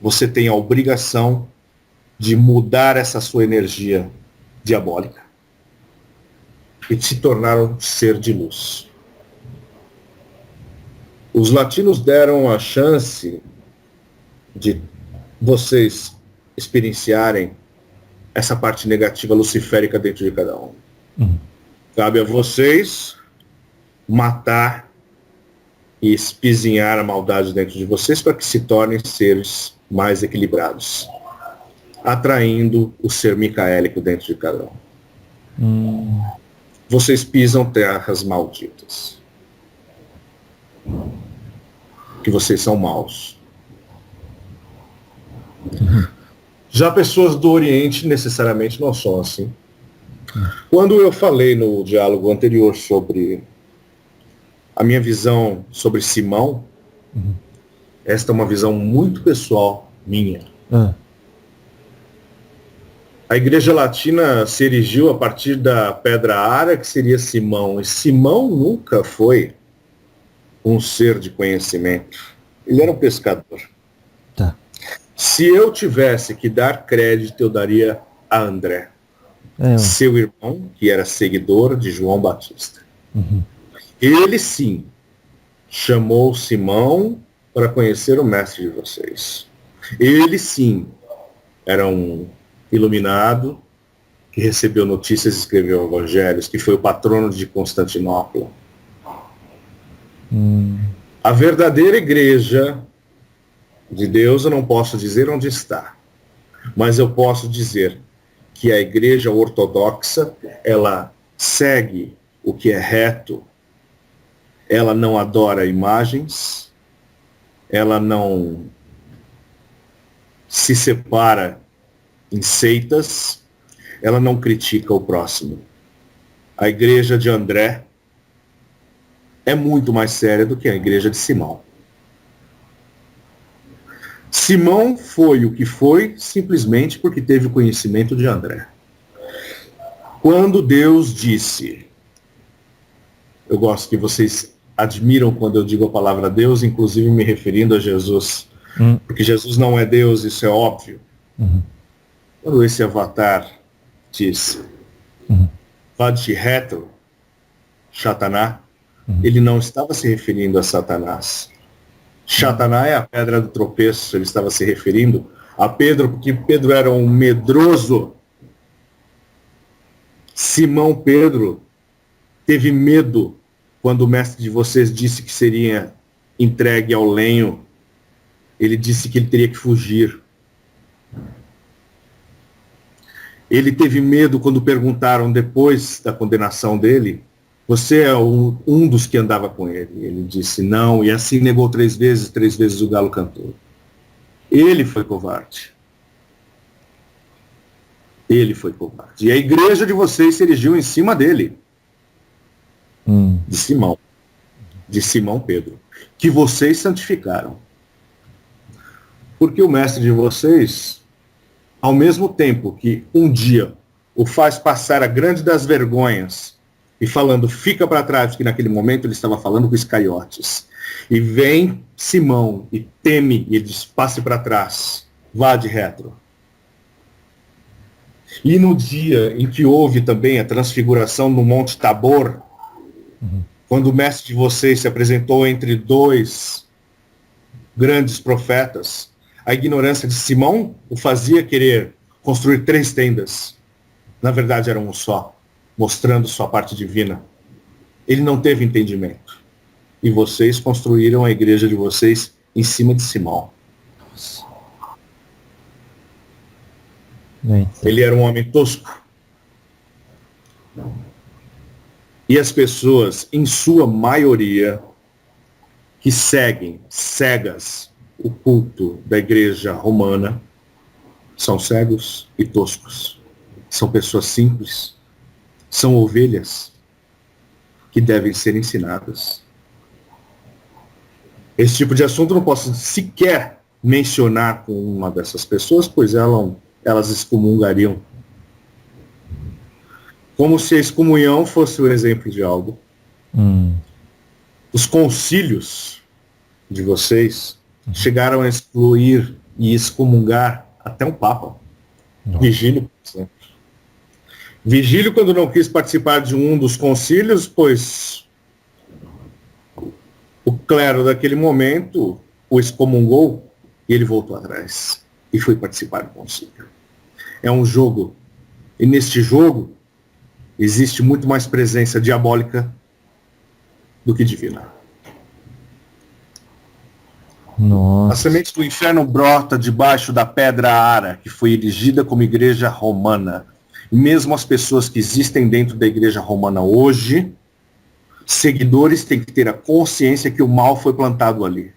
B: você tem a obrigação de mudar essa sua energia diabólica e de se tornar um ser de luz. Os latinos deram a chance de vocês experienciarem essa parte negativa luciférica dentro de cada um. Cabe a vocês matar e espizinhar a maldade dentro de vocês para que se tornem seres mais equilibrados. atraindo o ser micaélico dentro de cada um. Vocês pisam terras malditas. Que vocês são maus. Já pessoas do Oriente necessariamente não são assim. Quando eu falei no diálogo anterior sobre a minha visão sobre Simão, esta é uma visão muito pessoal minha. A Igreja Latina se erigiu a partir da pedra ara, que seria Simão. E Simão nunca foi um ser de conhecimento. Ele era um pescador.
A: Tá.
B: Se eu tivesse que dar crédito, eu daria a André, seu irmão, que era seguidor de João Batista. Ele sim chamou Simão para conhecer o mestre de vocês. Ele sim era um iluminado que recebeu notícias e escreveu evangelhos, que foi o patrono de Constantinopla. A verdadeira igreja de Deus, eu não posso dizer onde está, mas eu posso dizer que a igreja ortodoxa, ela segue o que é reto, ela não adora imagens, ela não se separa em seitas, ela não critica o próximo. A igreja de André é muito mais séria do que a igreja de Simão. Simão foi o que foi simplesmente porque teve o conhecimento de André. Quando Deus disse, eu gosto que vocês admiram quando eu digo a palavra Deus, inclusive me referindo a Jesus, porque Jesus não é Deus, isso é óbvio. Quando esse avatar diz, Vad retro, Sataná, ele não estava se referindo a Satanás. Sataná é a pedra do tropeço, ele estava se referindo a Pedro, porque Pedro era um medroso. Simão Pedro teve medo quando o mestre de vocês disse que seria entregue ao lenho. Ele disse que ele teria que fugir. Ele teve medo quando perguntaram depois da condenação dele, você é um dos que andava com ele. Ele disse não, e assim negou 3 vezes o galo cantou. Ele foi covarde. Ele foi covarde. E a igreja de vocês se erigiu em cima dele. De Simão. De Simão Pedro. Que vocês santificaram. Porque o mestre de vocês, ao mesmo tempo que um dia o faz passar a grande das vergonhas, e falando, fica para trás, porque naquele momento ele estava falando com Iscariotes. E vem Simão e teme, e ele diz, passe para trás, vá de retro. E no dia em que houve também a transfiguração no Monte Tabor, quando o mestre de vocês se apresentou entre 2 grandes profetas, a ignorância de Simão o fazia querer construir 3 tendas. Na verdade era um só, mostrando sua parte divina. Ele não teve entendimento. E vocês construíram a igreja de vocês em cima de Simão. Ele era um homem tosco. E as pessoas, em sua maioria, que seguem cegas o culto da igreja romana, são cegos e toscos. São pessoas simples. São ovelhas que devem ser ensinadas. Esse tipo de assunto eu não posso sequer mencionar com uma dessas pessoas, pois elas excomungariam. Como se a excomunhão fosse o exemplo de algo. Os concílios de vocês chegaram a excluir e excomungar até um papa. Vigílio, por exemplo. Vigílio, quando não quis participar de um dos concílios, pois o clero daquele momento o excomungou e ele voltou atrás e foi participar do concílio. É um jogo, e neste jogo existe muito mais presença diabólica do que divina.
A: Nossa.
C: A semente do inferno brota debaixo da pedra ara, que foi erigida como igreja romana. E mesmo as pessoas que existem dentro da igreja romana hoje, seguidores têm que ter a consciência que o mal foi plantado ali.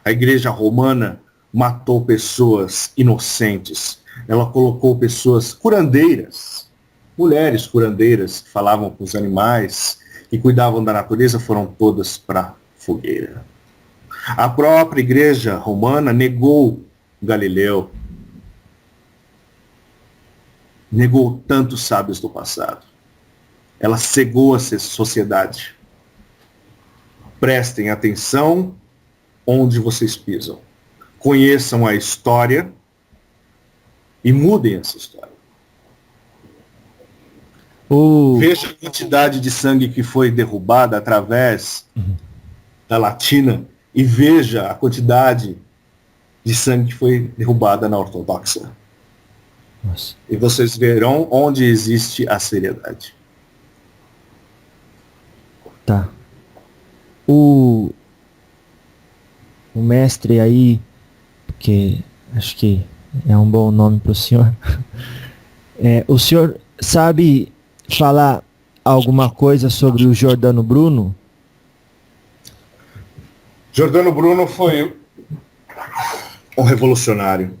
C: A igreja romana matou pessoas inocentes. Ela colocou pessoas curandeiras, mulheres curandeiras que falavam com os animais e cuidavam da natureza, foram todas para a fogueira. A própria igreja romana negou Galileu, negou tantos sábios do passado. Ela cegou a sociedade. Prestem atenção onde vocês pisam. Conheçam a história e mudem essa história. Veja a quantidade de sangue que foi derrubada através da Latina e veja a quantidade de sangue que foi derrubada na ortodoxa.
A: Nossa.
C: E vocês verão onde existe a seriedade.
A: Tá. O mestre aí, porque acho que é um bom nome para o senhor. O senhor sabe falar alguma coisa sobre o Giordano Bruno?
B: Giordano Bruno foi um revolucionário.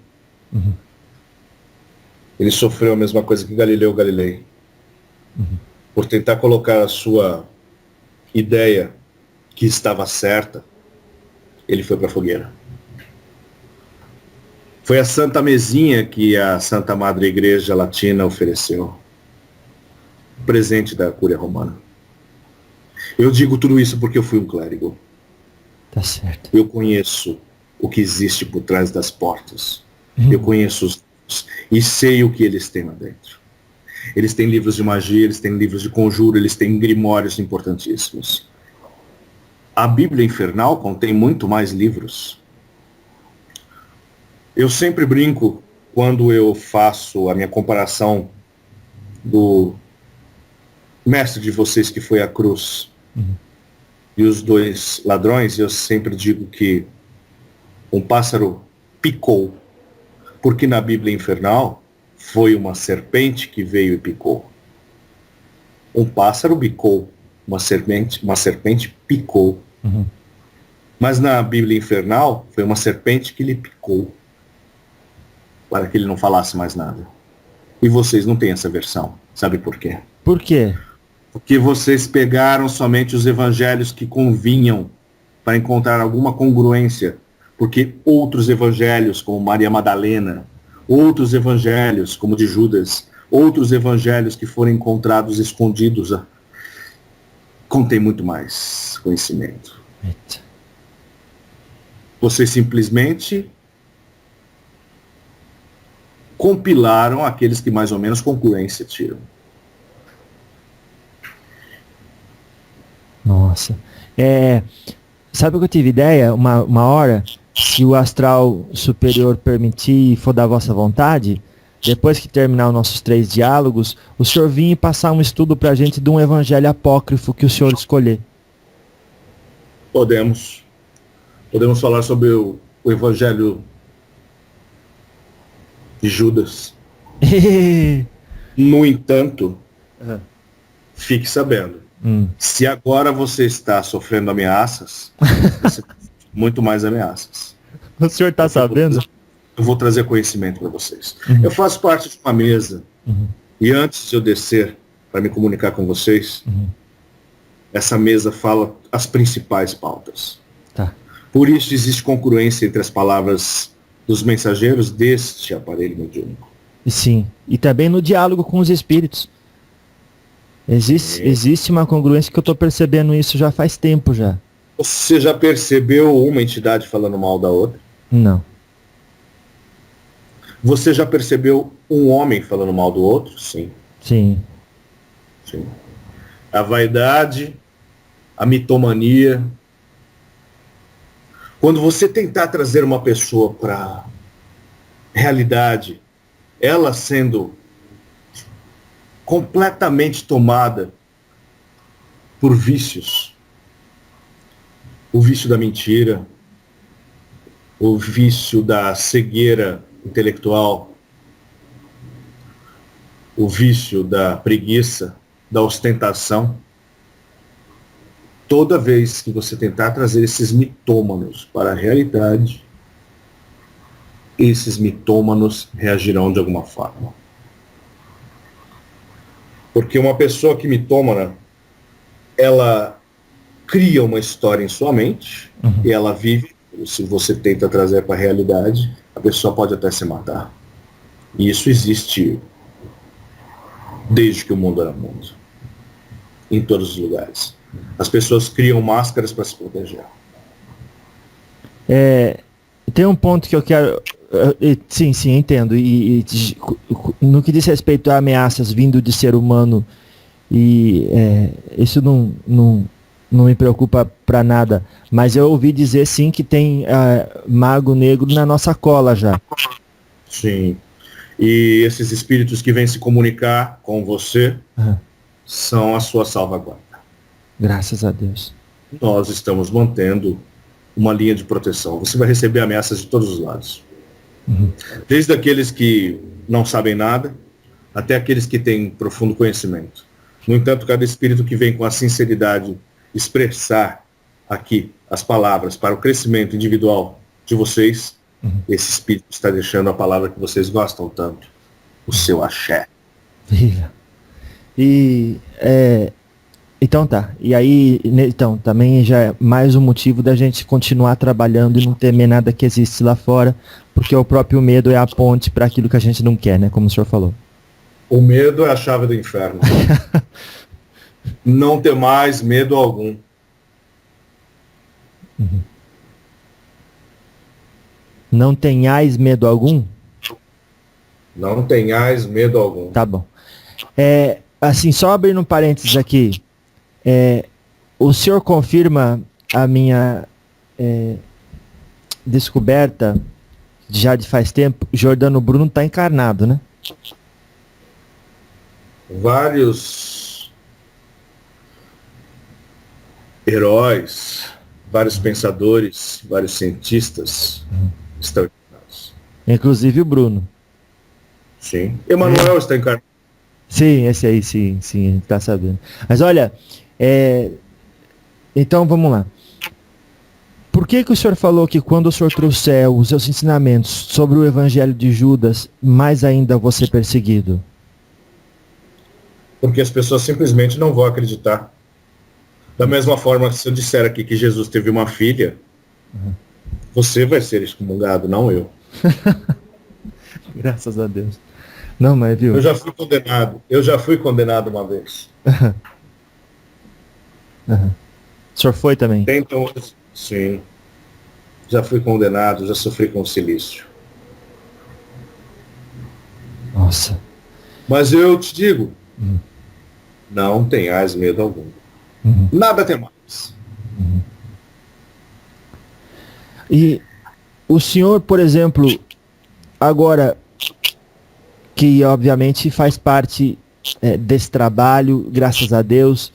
B: Ele sofreu a mesma coisa que Galileu Galilei. Por tentar colocar a sua ideia que estava certa, ele foi para a fogueira. Foi a Santa Mesinha que a Santa Madre Igreja Latina ofereceu. Presente da Cúria Romana. Eu digo tudo isso porque eu fui um clérigo.
A: Tá certo.
B: Eu conheço o que existe por trás das portas. Eu conheço os livros e sei o que eles têm lá dentro. Eles têm livros de magia, eles têm livros de conjuro, eles têm grimórios importantíssimos. A Bíblia Infernal contém muito mais livros. Eu sempre brinco quando eu faço a minha comparação do mestre de vocês que foi à cruz e os dois ladrões, eu sempre digo que um pássaro picou, porque na Bíblia Infernal foi uma serpente que veio e picou. Um pássaro bicou, uma serpente picou. Mas na Bíblia Infernal foi uma serpente que lhe picou, para que ele não falasse mais nada. E vocês não têm essa versão. Sabe por quê?
A: Por quê?
B: Porque vocês pegaram somente os evangelhos que convinham para encontrar alguma congruência. Porque outros evangelhos, como Maria Madalena, outros evangelhos, como de Judas, outros evangelhos que foram encontrados escondidos, contém muito mais conhecimento.
A: Eita.
B: Vocês simplesmente compilaram aqueles que mais ou menos concluência tiram.
A: Nossa. Sabe o que eu tive ideia? Uma hora, se o astral superior permitir e for da vossa vontade, depois que terminar os nossos 3 diálogos, o senhor vir e passar um estudo pra gente de um evangelho apócrifo que o senhor escolher.
B: Podemos falar sobre o evangelho de Judas. No entanto, fique sabendo, se agora você está sofrendo ameaças, você tem muito mais ameaças.
A: O senhor está sabendo?
B: Eu vou trazer conhecimento para vocês. Eu faço parte de uma mesa, e antes de eu descer para me comunicar com vocês, essa mesa fala as principais pautas.
A: Tá.
B: Por isso existe congruência entre as palavras dos mensageiros deste aparelho mediúnico.
A: Sim. E também no diálogo com os espíritos. Existe uma congruência que eu estou percebendo isso já faz tempo já.
B: Você já percebeu uma entidade falando mal da outra?
A: Não.
B: Você já percebeu um homem falando mal do outro? Sim.
A: Sim.
B: Sim. A vaidade, a mitomania. Quando você tentar trazer uma pessoa para realidade, ela sendo completamente tomada por vícios, o vício da mentira, o vício da cegueira intelectual, o vício da preguiça, da ostentação. Toda vez que você tentar trazer esses mitômanos para a realidade, esses mitômanos reagirão de alguma forma. Porque uma pessoa que mitômana, ela cria uma história em sua mente, e ela vive. Se você tenta trazer para a realidade, a pessoa pode até se matar. E isso existe desde que o mundo era mundo. Em todos os lugares. As pessoas criam máscaras para se proteger.
A: Tem um ponto que eu quero... Sim, entendo. E no que diz respeito a ameaças vindo de ser humano, isso não me preocupa para nada. Mas eu ouvi dizer, sim, que tem mago negro na nossa cola já.
B: Sim. E esses espíritos que vêm se comunicar com você são a sua salvaguarda.
A: Graças a Deus.
B: Nós estamos mantendo uma linha de proteção. Você vai receber ameaças de todos os lados. Desde aqueles que não sabem nada, até aqueles que têm profundo conhecimento. No entanto, cada espírito que vem com a sinceridade expressar aqui as palavras para o crescimento individual de vocês, esse espírito está deixando a palavra que vocês gostam tanto, o seu axé.
A: Então tá. E aí, então, também já é mais um motivo da gente continuar trabalhando e não temer nada que existe lá fora, porque o próprio medo é a ponte para aquilo que a gente não quer, né? Como o senhor falou.
B: O medo é a chave do inferno. Não ter mais medo algum.
A: Não tenhais medo algum?
B: Não tenhais medo algum.
A: Tá bom. Assim, só abrindo um parênteses aqui. O senhor confirma a minha descoberta, já de faz tempo, Jordano Bruno está encarnado, né?
B: Vários heróis, vários pensadores, vários cientistas estão encarnados.
A: Inclusive o Bruno.
B: Sim. Emanuel está encarnado.
A: Sim, esse aí, sim, a gente tá sabendo. Mas olha, então vamos lá. Por que o senhor falou que quando o senhor trouxer os seus ensinamentos sobre o Evangelho de Judas, mais ainda vou ser perseguido?
B: Porque as pessoas simplesmente não vão acreditar. Da mesma forma, se eu disser aqui que Jesus teve uma filha, você vai ser excomungado, não eu.
A: Graças a Deus. Não, mas viu?
B: Eu já fui condenado uma vez.
A: O senhor foi também?
B: Então, sim. Já fui condenado, já sofri com silício.
A: Nossa.
B: Mas eu te digo, não tenhais medo algum. Nada temais.
A: E o senhor, por exemplo, agora que obviamente faz parte desse trabalho, graças a Deus,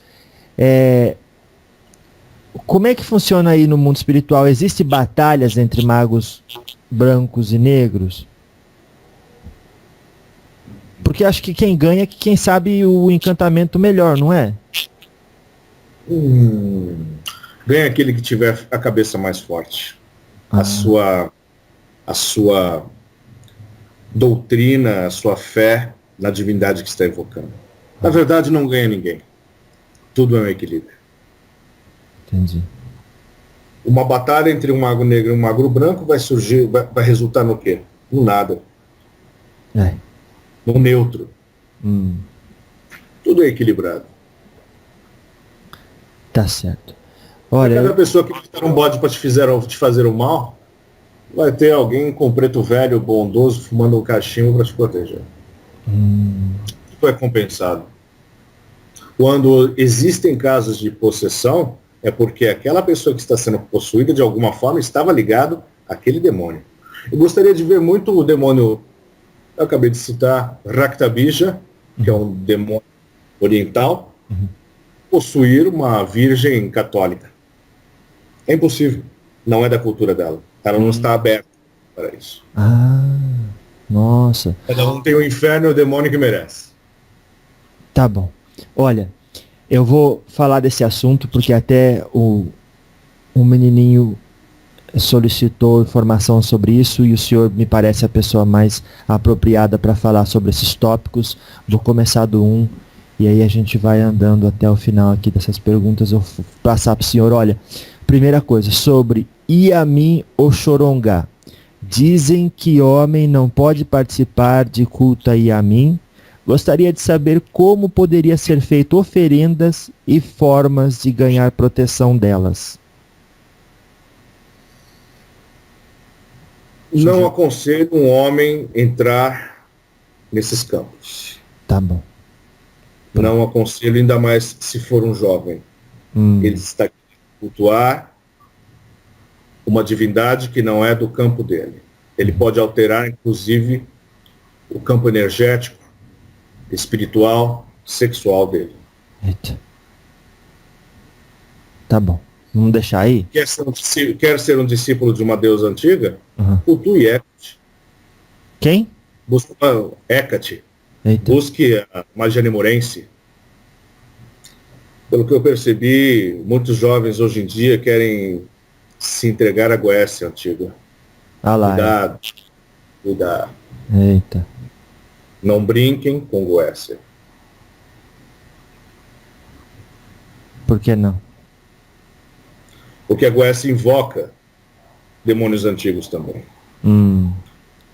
A: como é que funciona aí no mundo espiritual? Existem batalhas entre magos brancos e negros? Porque acho que quem ganha é quem sabe o encantamento melhor, não é?
B: Ganha aquele que tiver a cabeça mais forte. A sua doutrina, a sua fé na divindade que está evocando. Na verdade, não ganha ninguém. Tudo é um equilíbrio.
A: Entendi.
B: Uma batalha entre um mago negro e um mago branco vai resultar no quê? No nada. No neutro. Tudo é equilibrado.
A: Tá certo. Olha,
B: cada pessoa que fizer um bode para te fazer o mal, vai ter alguém com preto velho, bondoso, fumando um cachimbo para te proteger. Tudo é compensado. Quando existem casos de possessão, é porque aquela pessoa que está sendo possuída de alguma forma estava ligado àquele demônio. Eu gostaria de ver muito o demônio, eu acabei de citar, Raktabija, que é um demônio oriental, possuir uma virgem católica. É impossível. Não é da cultura dela. Ela não está aberta para isso.
A: Nossa.
B: Ela não tem o inferno e o demônio que merece.
A: Tá bom. Olha, eu vou falar desse assunto porque até o menininho solicitou informação sobre isso e o senhor me parece a pessoa mais apropriada para falar sobre esses tópicos. Vou começar do 1 e aí a gente vai andando até o final aqui dessas perguntas. Eu vou passar para o senhor. Olha, primeira coisa, sobre Yamin Oxorongá. Dizem que homem não pode participar de culto a Yamin. Gostaria de saber como poderia ser feito oferendas e formas de ganhar proteção delas.
B: Não aconselho um homem entrar nesses campos.
A: Tá bom.
B: Não aconselho, ainda mais se for um jovem. Ele está aqui para cultuar uma divindade que não é do campo dele. Ele pode alterar, inclusive, o campo energético, espiritual, sexual dele.
A: Eita. Tá bom. Vamos deixar aí?
B: Quer ser um discípulo de uma deusa antiga? Cultue Hecate.
A: Quem?
B: Busque Hecate.
A: Eita.
B: Busque a magia nemorense. Pelo que eu percebi, muitos jovens hoje em dia querem se entregar à Goécia antiga.
A: Lá.
B: Cuidado.
A: Eita.
B: Não brinquem com Goécia.
A: Por que não?
B: Porque a Goécia invoca demônios antigos também.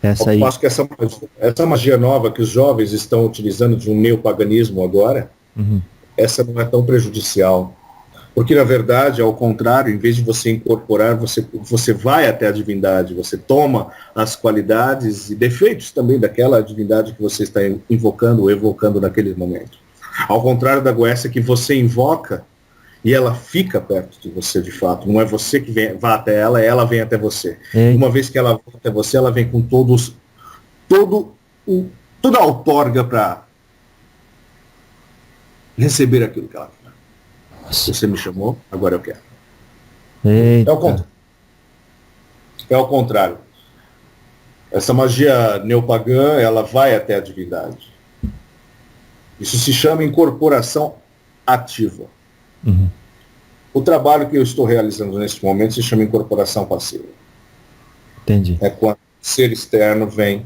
A: Essa aí.
B: Eu acho que essa magia nova que os jovens estão utilizando de um neopaganismo agora, essa não é tão prejudicial. Porque, na verdade, ao contrário, em vez de você incorporar, você vai até a divindade, você toma as qualidades e defeitos também daquela divindade que você está invocando ou evocando naquele momento. Ao contrário da Goécia, que você invoca e ela fica perto de você de fato. Não é você que vá até ela vem até você. Uma vez que ela vem até você, ela vem com toda a outorga para receber aquilo que ela quer. Nossa. Você me chamou, agora eu quero.
A: Eita.
B: É ao contrário. Essa magia neopagã, ela vai até a divindade. Isso se chama incorporação ativa. O trabalho que eu estou realizando nesse momento se chama incorporação passiva.
A: Entendi.
B: É quando o ser externo vem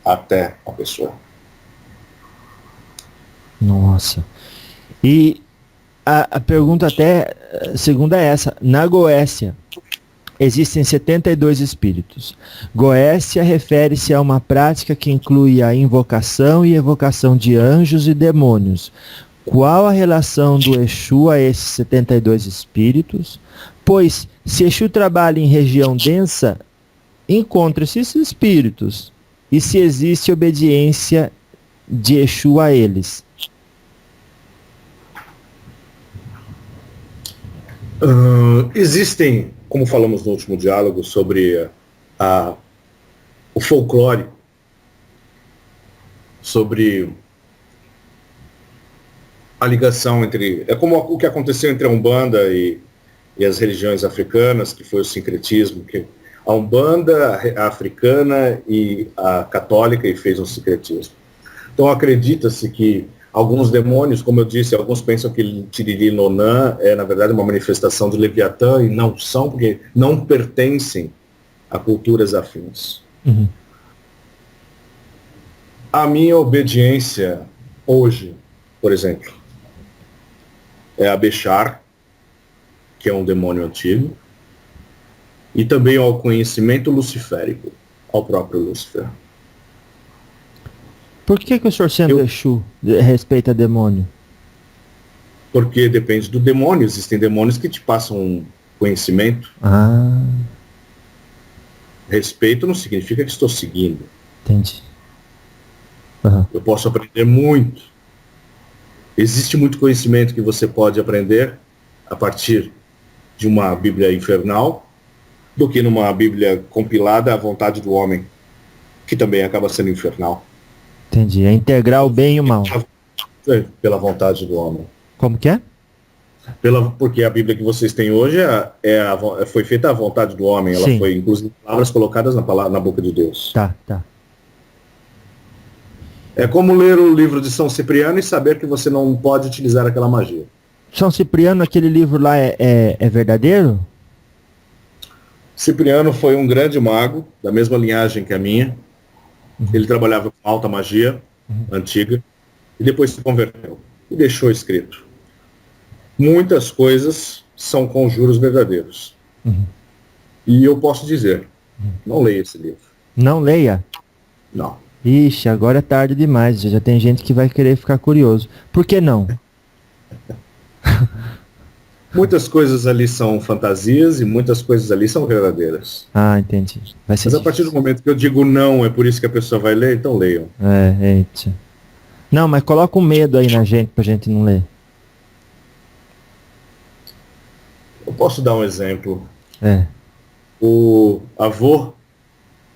B: até a pessoa.
A: Nossa. E a pergunta até segunda é essa. Na Goécia existem 72 espíritos. Goécia refere-se a uma prática que inclui a invocação e evocação de anjos e demônios. Qual a relação do Exu a esses 72 espíritos? Pois, se Exu trabalha em região densa, encontra esses espíritos. E se existe obediência de Exu a eles?
B: Existem, como falamos no último diálogo, sobre o folclore, sobre a ligação entre... É como o que aconteceu entre a Umbanda e as religiões africanas, que foi o sincretismo, que a Umbanda a africana e a católica e fez um sincretismo. Então acredita-se que alguns demônios, como eu disse, alguns pensam que Tiriri Nonã é, na verdade, uma manifestação de Leviatã, e não são, porque não pertencem a culturas afins. A minha obediência hoje, por exemplo, é a Bechar, que é um demônio antigo, e também ao conhecimento luciférico, ao próprio Lúcifer.
A: Por que o senhor sendo Exu respeita demônio?
B: Porque depende do demônio. Existem demônios que te passam conhecimento. Respeito não significa que estou seguindo.
A: Entendi.
B: Eu posso aprender muito. Existe muito conhecimento que você pode aprender a partir de uma Bíblia infernal do que numa Bíblia compilada à vontade do homem, que também acaba sendo infernal.
A: Entendi. É integrar o bem e o mal.
B: Pela vontade do homem.
A: Como que é?
B: Porque a Bíblia que vocês têm hoje foi feita à vontade do homem. Ela
A: Sim.
B: foi, inclusive, palavras colocadas na boca de Deus.
A: Tá.
B: É como ler o livro de São Cipriano e saber que você não pode utilizar aquela magia.
A: São Cipriano, aquele livro lá é verdadeiro?
B: Cipriano foi um grande mago, da mesma linhagem que a minha. Ele trabalhava com alta magia antiga e depois se converteu e deixou escrito. Muitas coisas são conjuros verdadeiros. E eu posso dizer, não leia esse livro.
A: Não leia?
B: Não.
A: Ixi, agora é tarde demais. Já tem gente que vai querer ficar curioso. Por que não?
B: Muitas coisas ali são fantasias e muitas coisas ali são verdadeiras.
A: Ah, entendi. Vai ser
B: Mas a partir do momento que eu digo não, é por isso que a pessoa vai ler, então leiam.
A: eita. Não, mas coloca um medo aí na gente pra gente não ler.
B: Eu posso dar um exemplo.
A: É.
B: O avô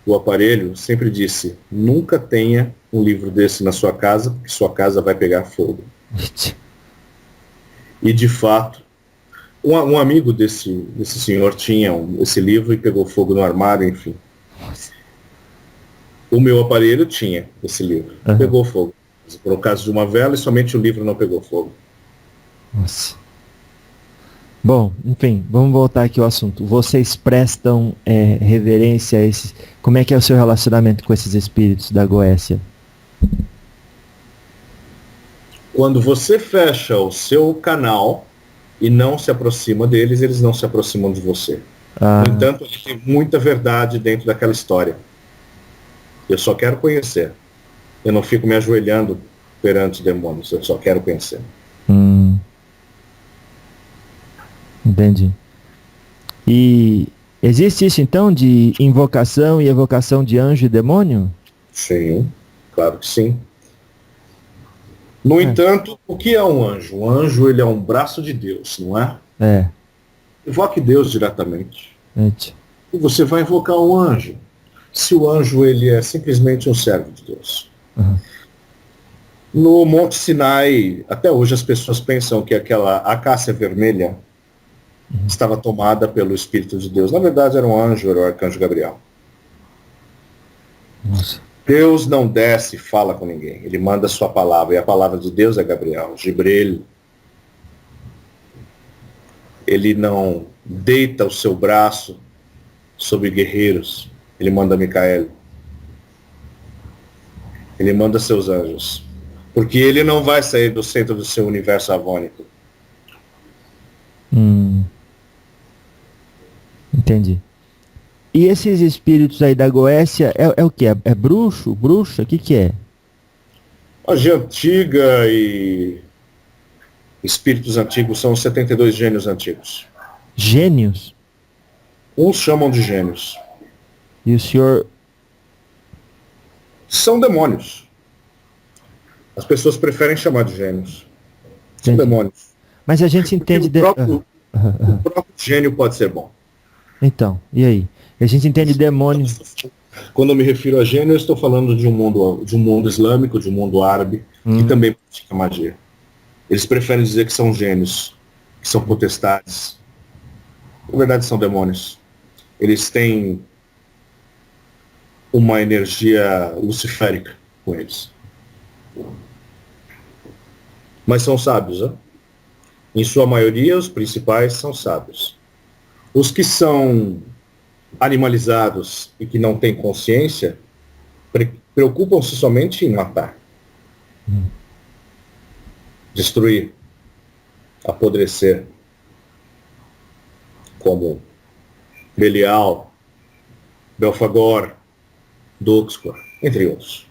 B: do aparelho sempre disse, nunca tenha um livro desse na sua casa, porque sua casa vai pegar fogo. E de fato, um amigo desse senhor tinha esse livro e pegou fogo no armário, enfim. O meu aparelho tinha esse livro, pegou fogo. Por causa de uma vela e somente o livro não pegou fogo.
A: Nossa. Bom, enfim, vamos voltar aqui ao assunto. Vocês prestam reverência a esses... Como é que é o seu relacionamento com esses espíritos da Goécia?
B: Quando você fecha o seu canal e não se aproxima deles, eles não se aproximam de você. No entanto, tem muita verdade dentro daquela história. Eu só quero conhecer. Eu não fico me ajoelhando perante demônios, eu só quero conhecer.
A: Entendi. E existe isso então de invocação e evocação de anjo e demônio?
B: Sim, claro que sim. No entanto, o que é um anjo? Um anjo, ele é um braço de Deus, não é? Invoque Deus diretamente. E você vai invocar um anjo. Se o anjo, ele é simplesmente um servo de Deus. No Monte Sinai, até hoje as pessoas pensam que aquela acácia vermelha estava tomada pelo Espírito de Deus. Na verdade, era um anjo, era o arcanjo Gabriel.
A: Nossa.
B: Deus não desce e fala com ninguém. Ele manda a sua palavra. E a palavra de Deus é Gabriel. Gibril. Ele não deita o seu braço sobre guerreiros. Ele manda Micael. Ele manda seus anjos. Porque ele não vai sair do centro do seu universo avônico.
A: Entendi. E esses espíritos aí da Goécia é o que? É bruxo? Bruxa? O que é?
B: Magia antiga e espíritos antigos são os 72 gênios antigos.
A: Gênios?
B: Uns chamam de gênios.
A: E o senhor...
B: São demônios. As pessoas preferem chamar de gênios. São demônios.
A: Mas a gente entende...
B: O próprio gênio pode ser bom.
A: Então, e aí? A gente entende demônio...
B: Quando eu me refiro a gênio, eu estou falando de um mundo islâmico, de um mundo árabe, que também pratica magia. Eles preferem dizer que são gênios, que são potestades. Na verdade, são demônios. Eles têm uma energia luciférica com eles. Mas são sábios, né? Em sua maioria, os principais são sábios. Os que são animalizados e que não têm consciência, preocupam-se somente em matar. Destruir. Apodrecer. Como Belial, Belfagor, Duxcor, entre outros.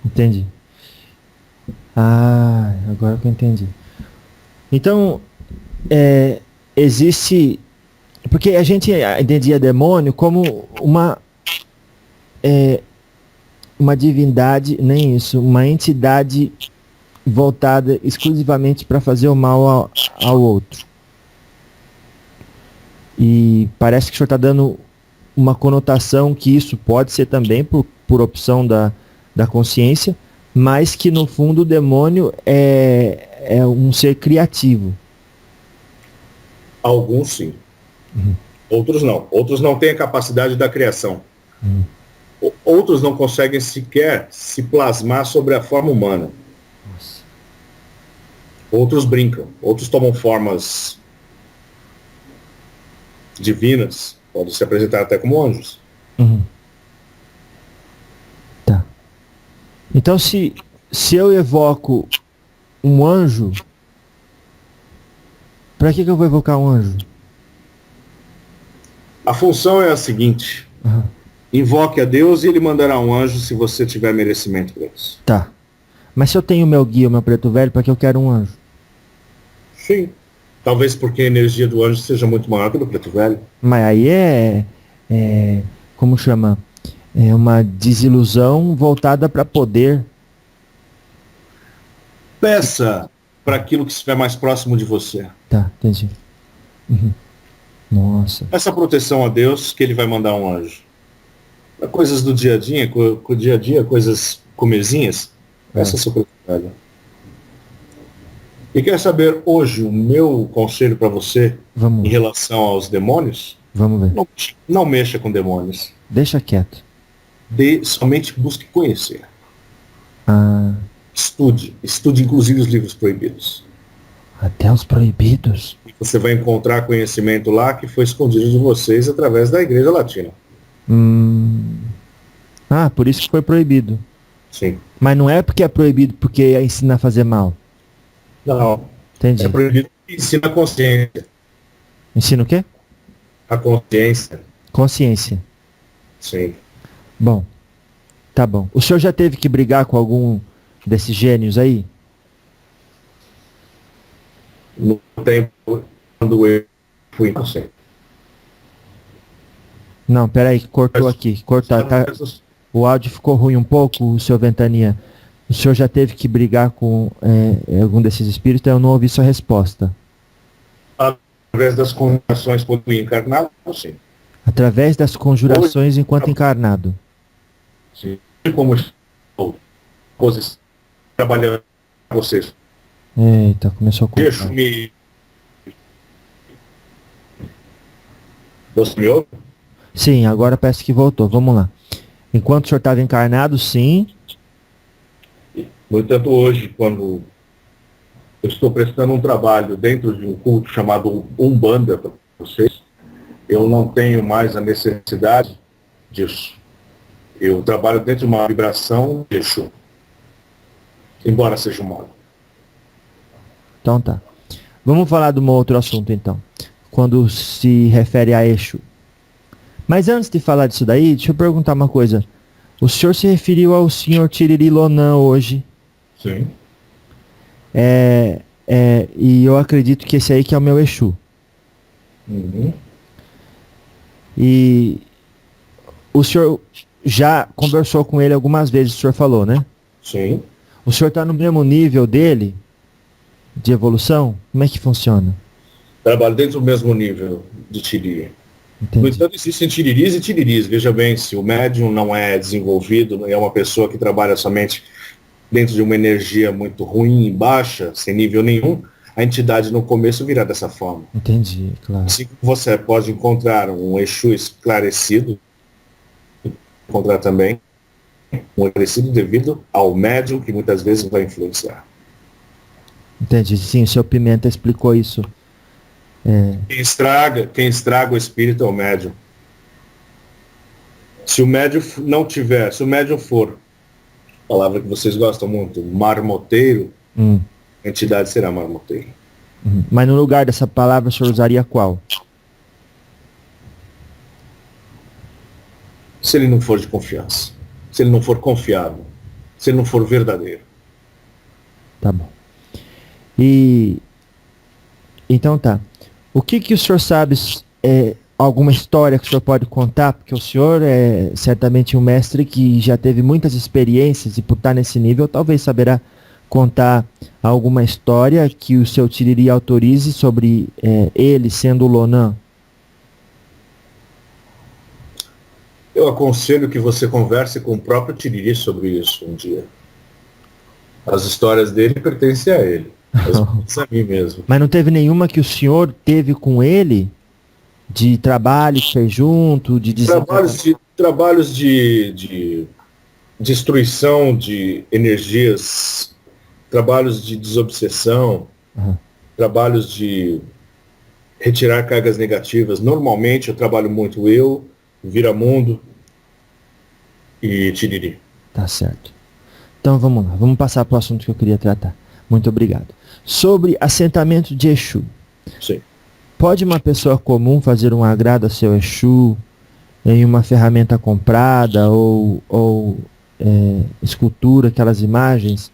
A: Entendi. Ah, agora que eu entendi. Então, existe... Porque a gente entendia demônio como uma divindade, nem isso, uma entidade voltada exclusivamente para fazer o mal ao outro. E parece que o senhor está dando uma conotação que isso pode ser também por opção da consciência, mas que no fundo o demônio é um ser criativo.
B: Alguns sim. Outros não. Outros não têm a capacidade da criação. Outros não conseguem sequer se plasmar sobre a forma humana.
A: Nossa.
B: Outros brincam. Outros tomam formas divinas. Podem se apresentar até como anjos.
A: Tá. Então, se eu evoco um anjo, para que eu vou evocar um anjo?
B: A função é a seguinte. Invoque a Deus e ele mandará um anjo se você tiver merecimento para isso.
A: Tá. Mas se eu tenho o meu guia, o meu preto velho, para que eu quero um anjo?
B: Sim. Talvez porque a energia do anjo seja muito maior que do preto velho.
A: Mas aí como chama? É uma desilusão voltada para poder.
B: Peça para aquilo que estiver mais próximo de você.
A: Tá, entendi. Nossa.
B: Essa proteção a Deus que ele vai mandar um anjo. Coisas do dia a dia, com o dia a dia, coisas comezinhas, essa é a sua preto velho. E quer saber hoje o meu conselho para você em relação aos demônios?
A: Vamos ver.
B: Não mexa com demônios.
A: Deixa quieto.
B: Somente busque conhecer. Estude inclusive os livros proibidos.
A: Até os proibidos?
B: E você vai encontrar conhecimento lá que foi escondido de vocês através da Igreja Latina.
A: Por isso que foi proibido.
B: Sim.
A: Mas não é porque é proibido porque ensina a fazer mal.
B: Não.
A: Entendi.
B: É proibido porque ensina a consciência.
A: Ensina o quê?
B: A consciência.
A: Consciência.
B: Sim.
A: Bom, tá bom. O senhor já teve que brigar com algum desses gênios aí?
B: No tempo, quando eu fui inocente.
A: Não, peraí, cortou aqui. Cortar, tá? O áudio ficou ruim um pouco, o senhor Ventania. O senhor já teve que brigar com algum desses espíritos? Eu não ouvi sua resposta.
B: Através das conjurações quando encarnado, sim.
A: Através das conjurações enquanto encarnado.
B: Sim. Como estou trabalhando com vocês.
A: Eita, começou a cortar.
B: Deixa-me. Você me ouve?
A: Sim, agora parece que voltou. Vamos lá. Enquanto o senhor estava encarnado, sim.
B: No entanto, hoje, quando eu estou prestando um trabalho dentro de um culto chamado Umbanda para vocês, eu não tenho mais a necessidade disso. Eu trabalho dentro de uma vibração de Exu, embora seja humano.
A: Então tá. Vamos falar de um outro assunto então. Quando se refere a Exu. Mas antes de falar disso daí, deixa eu perguntar uma coisa. O senhor se referiu ao senhor Tiriri Lonan hoje.
B: Sim.
A: E eu acredito que esse aí que é o meu Exu. E o senhor já conversou com ele algumas vezes, o senhor falou, né?
B: Sim.
A: O senhor está no mesmo nível dele de evolução? Como é que funciona?
B: Trabalho dentro do mesmo nível de Tiriri.
A: Entendi.
B: No entanto, existem tiriris e tiriris. Veja bem, se o médium não é desenvolvido, é uma pessoa que trabalha somente dentro de uma energia muito ruim e baixa, sem nível nenhum, a entidade no começo virá dessa forma.
A: Entendi, claro.
B: Assim como você pode encontrar um Exu esclarecido, encontrar também um esclarecido devido ao médium que muitas vezes vai influenciar.
A: Entendi, sim, o senhor Pimenta explicou isso.
B: Quem estraga o espírito é o médium. Se o médium não tiver, se o médium for, palavra que vocês gostam muito, marmoteiro, a entidade será marmoteiro.
A: Mas no lugar dessa palavra o senhor usaria qual?
B: Se ele não for de confiança, se ele não for confiável, se ele não for verdadeiro.
A: Tá bom. Então tá. O que o senhor sabe, alguma história que o senhor pode contar? Porque o senhor é certamente um mestre que já teve muitas experiências e por estar nesse nível talvez saberá contar alguma história que o seu Tiriri autorize sobre ele sendo o Lonan.
B: Eu aconselho que você converse com o próprio Tiriri sobre isso um dia. As histórias dele pertencem a ele. Isso é a mim mesmo.
A: Mas não teve nenhuma que o senhor teve com ele? De trabalho que fez junto, de
B: Trabalhos de destruição de energias, trabalhos de desobsessão, trabalhos de retirar cargas negativas. Normalmente eu trabalho muito eu, Viramundo e Tiriri.
A: Tá certo. Então vamos lá, vamos passar para o assunto que eu queria tratar. Muito obrigado. Sobre assentamento de Exu.
B: Sim.
A: Pode uma pessoa comum fazer um agrado a seu Exu em uma ferramenta comprada ou escultura, aquelas imagens,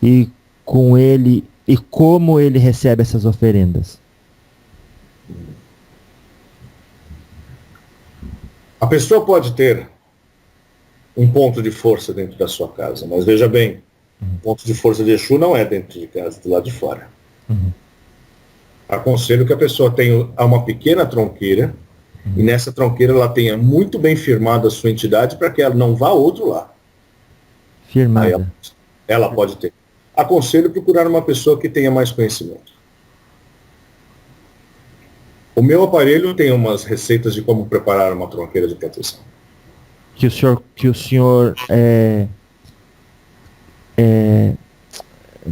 A: e com ele, e como ele recebe essas oferendas?
B: A pessoa pode ter um ponto de força dentro da sua casa, mas veja bem, o ponto de força de Exu não é dentro de casa, do lado de fora. Aconselho que a pessoa tenha uma pequena tronqueira, e nessa tronqueira ela tenha muito bem firmada a sua entidade para que ela não vá ao outro lado.
A: Firmada.
B: Aí ela pode ter. Aconselho procurar uma pessoa que tenha mais conhecimento. O meu aparelho tem umas receitas de como preparar uma tronqueira de proteção.
A: Que o senhor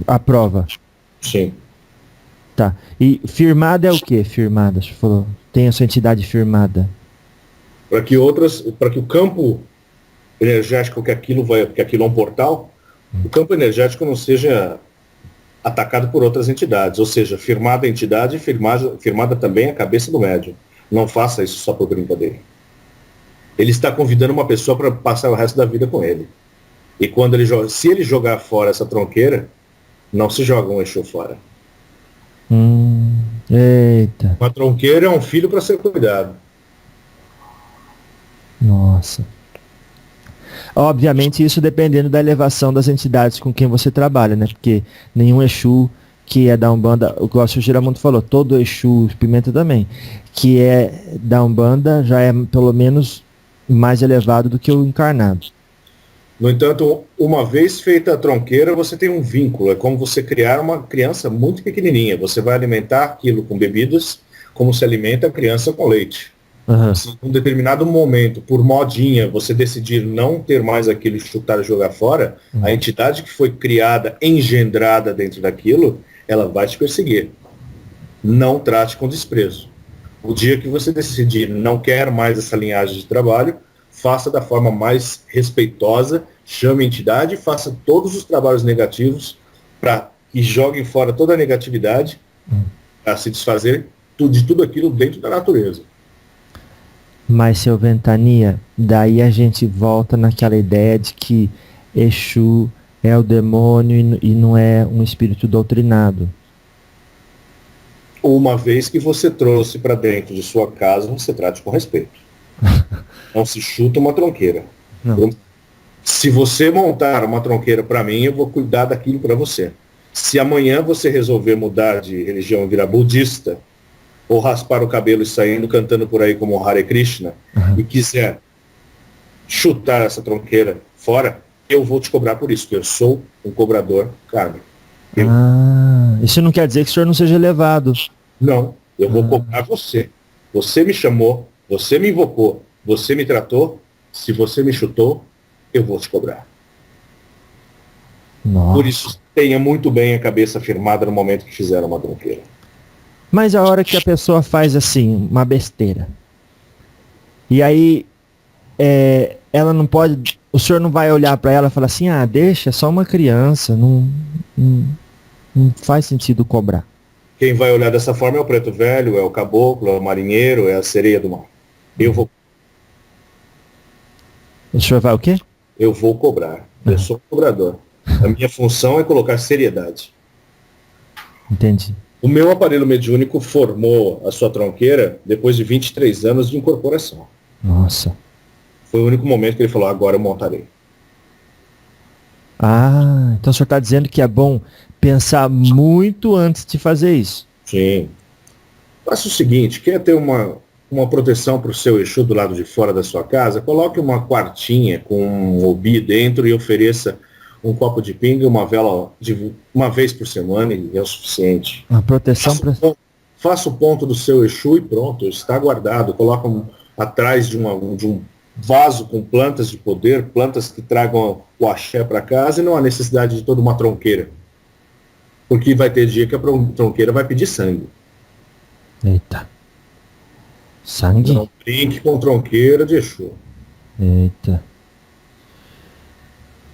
A: aprova.
B: Sim.
A: Tá. E firmada é o que? Firmada, você falou. Tem a sua entidade firmada.
B: Para que o campo energético que aquilo é um portal, o campo energético não seja atacado por outras entidades. Ou seja, firmada a entidade, firmada também a cabeça do médium. Não faça isso só por brincadeira. Ele está convidando uma pessoa para passar o resto da vida com ele. E quando se ele jogar fora essa tronqueira, não se joga um Exu fora.
A: Eita.
B: Uma tronqueira é um filho para ser cuidado.
A: Nossa. Obviamente isso dependendo da elevação das entidades com quem você trabalha, né? Porque nenhum Exu que é da Umbanda, o que o Giramundo falou, todo Exu, Pimenta também, que é da Umbanda já é pelo menos mais elevado do que o encarnado.
B: No entanto, uma vez feita a tronqueira, você tem um vínculo. É como você criar uma criança muito pequenininha. Você vai alimentar aquilo com bebidas, como se alimenta a criança com leite. Se em um determinado momento, por modinha, você decidir não ter mais aquilo e chutar e jogar fora, a entidade que foi criada, engendrada dentro daquilo, ela vai te perseguir. Não trate com desprezo. O dia que você decidir não quer mais essa linhagem de trabalho, faça da forma mais respeitosa, chame a entidade e faça todos os trabalhos negativos para que joguem fora toda a negatividade para se desfazer de tudo aquilo dentro da natureza.
A: Mas, seu Ventania, daí a gente volta naquela ideia de que Exu é o demônio e não é um espírito doutrinado.
B: Uma vez que você trouxe para dentro de sua casa, você trate com respeito. Não se chuta uma tronqueira.
A: Não.
B: Se você montar uma tronqueira para mim, eu vou cuidar daquilo para você. Se amanhã você resolver mudar de religião e virar budista, ou raspar o cabelo e saindo cantando por aí como Hare Krishna, e quiser chutar essa tronqueira fora, eu vou te cobrar por isso, porque eu sou um cobrador kármico.
A: Isso não quer dizer que o senhor não seja elevado.
B: Não, eu vou cobrar você. Você me chamou, você me invocou, você me tratou, se você me chutou, eu vou te cobrar.
A: Nossa.
B: Por isso, tenha muito bem a cabeça firmada no momento que fizer uma tronqueira.
A: Mas a hora que a pessoa faz assim, uma besteira, e aí ela não pode, o senhor não vai olhar para ela e falar assim, deixa, é só uma criança, não faz sentido cobrar.
B: Quem vai olhar dessa forma é o preto velho, é o caboclo, é o marinheiro, é a sereia do mar.
A: O senhor vai o quê?
B: Eu vou cobrar. Eu sou cobrador. A minha função é colocar seriedade.
A: Entendi.
B: O meu aparelho mediúnico formou a sua tronqueira depois de 23 anos de incorporação.
A: Nossa.
B: Foi o único momento que ele falou, agora eu montarei.
A: Então o senhor está dizendo que é bom pensar muito antes de fazer isso.
B: Sim. Faça o seguinte, quer ter uma proteção para o seu Exu do lado de fora da sua casa, coloque uma quartinha com um obi dentro e ofereça um copo de pinga e uma vela de uma vez por semana e é o suficiente.
A: A proteção para...
B: Faça o ponto do seu Exu e pronto, está guardado. Coloca atrás de um vaso com plantas de poder, plantas que tragam o axé para casa, e não há necessidade de toda uma tronqueira. Porque vai ter dia que a tronqueira vai pedir sangue.
A: Eita. Sangue?
B: Não brinque com tronqueira de Exu.
A: Eita.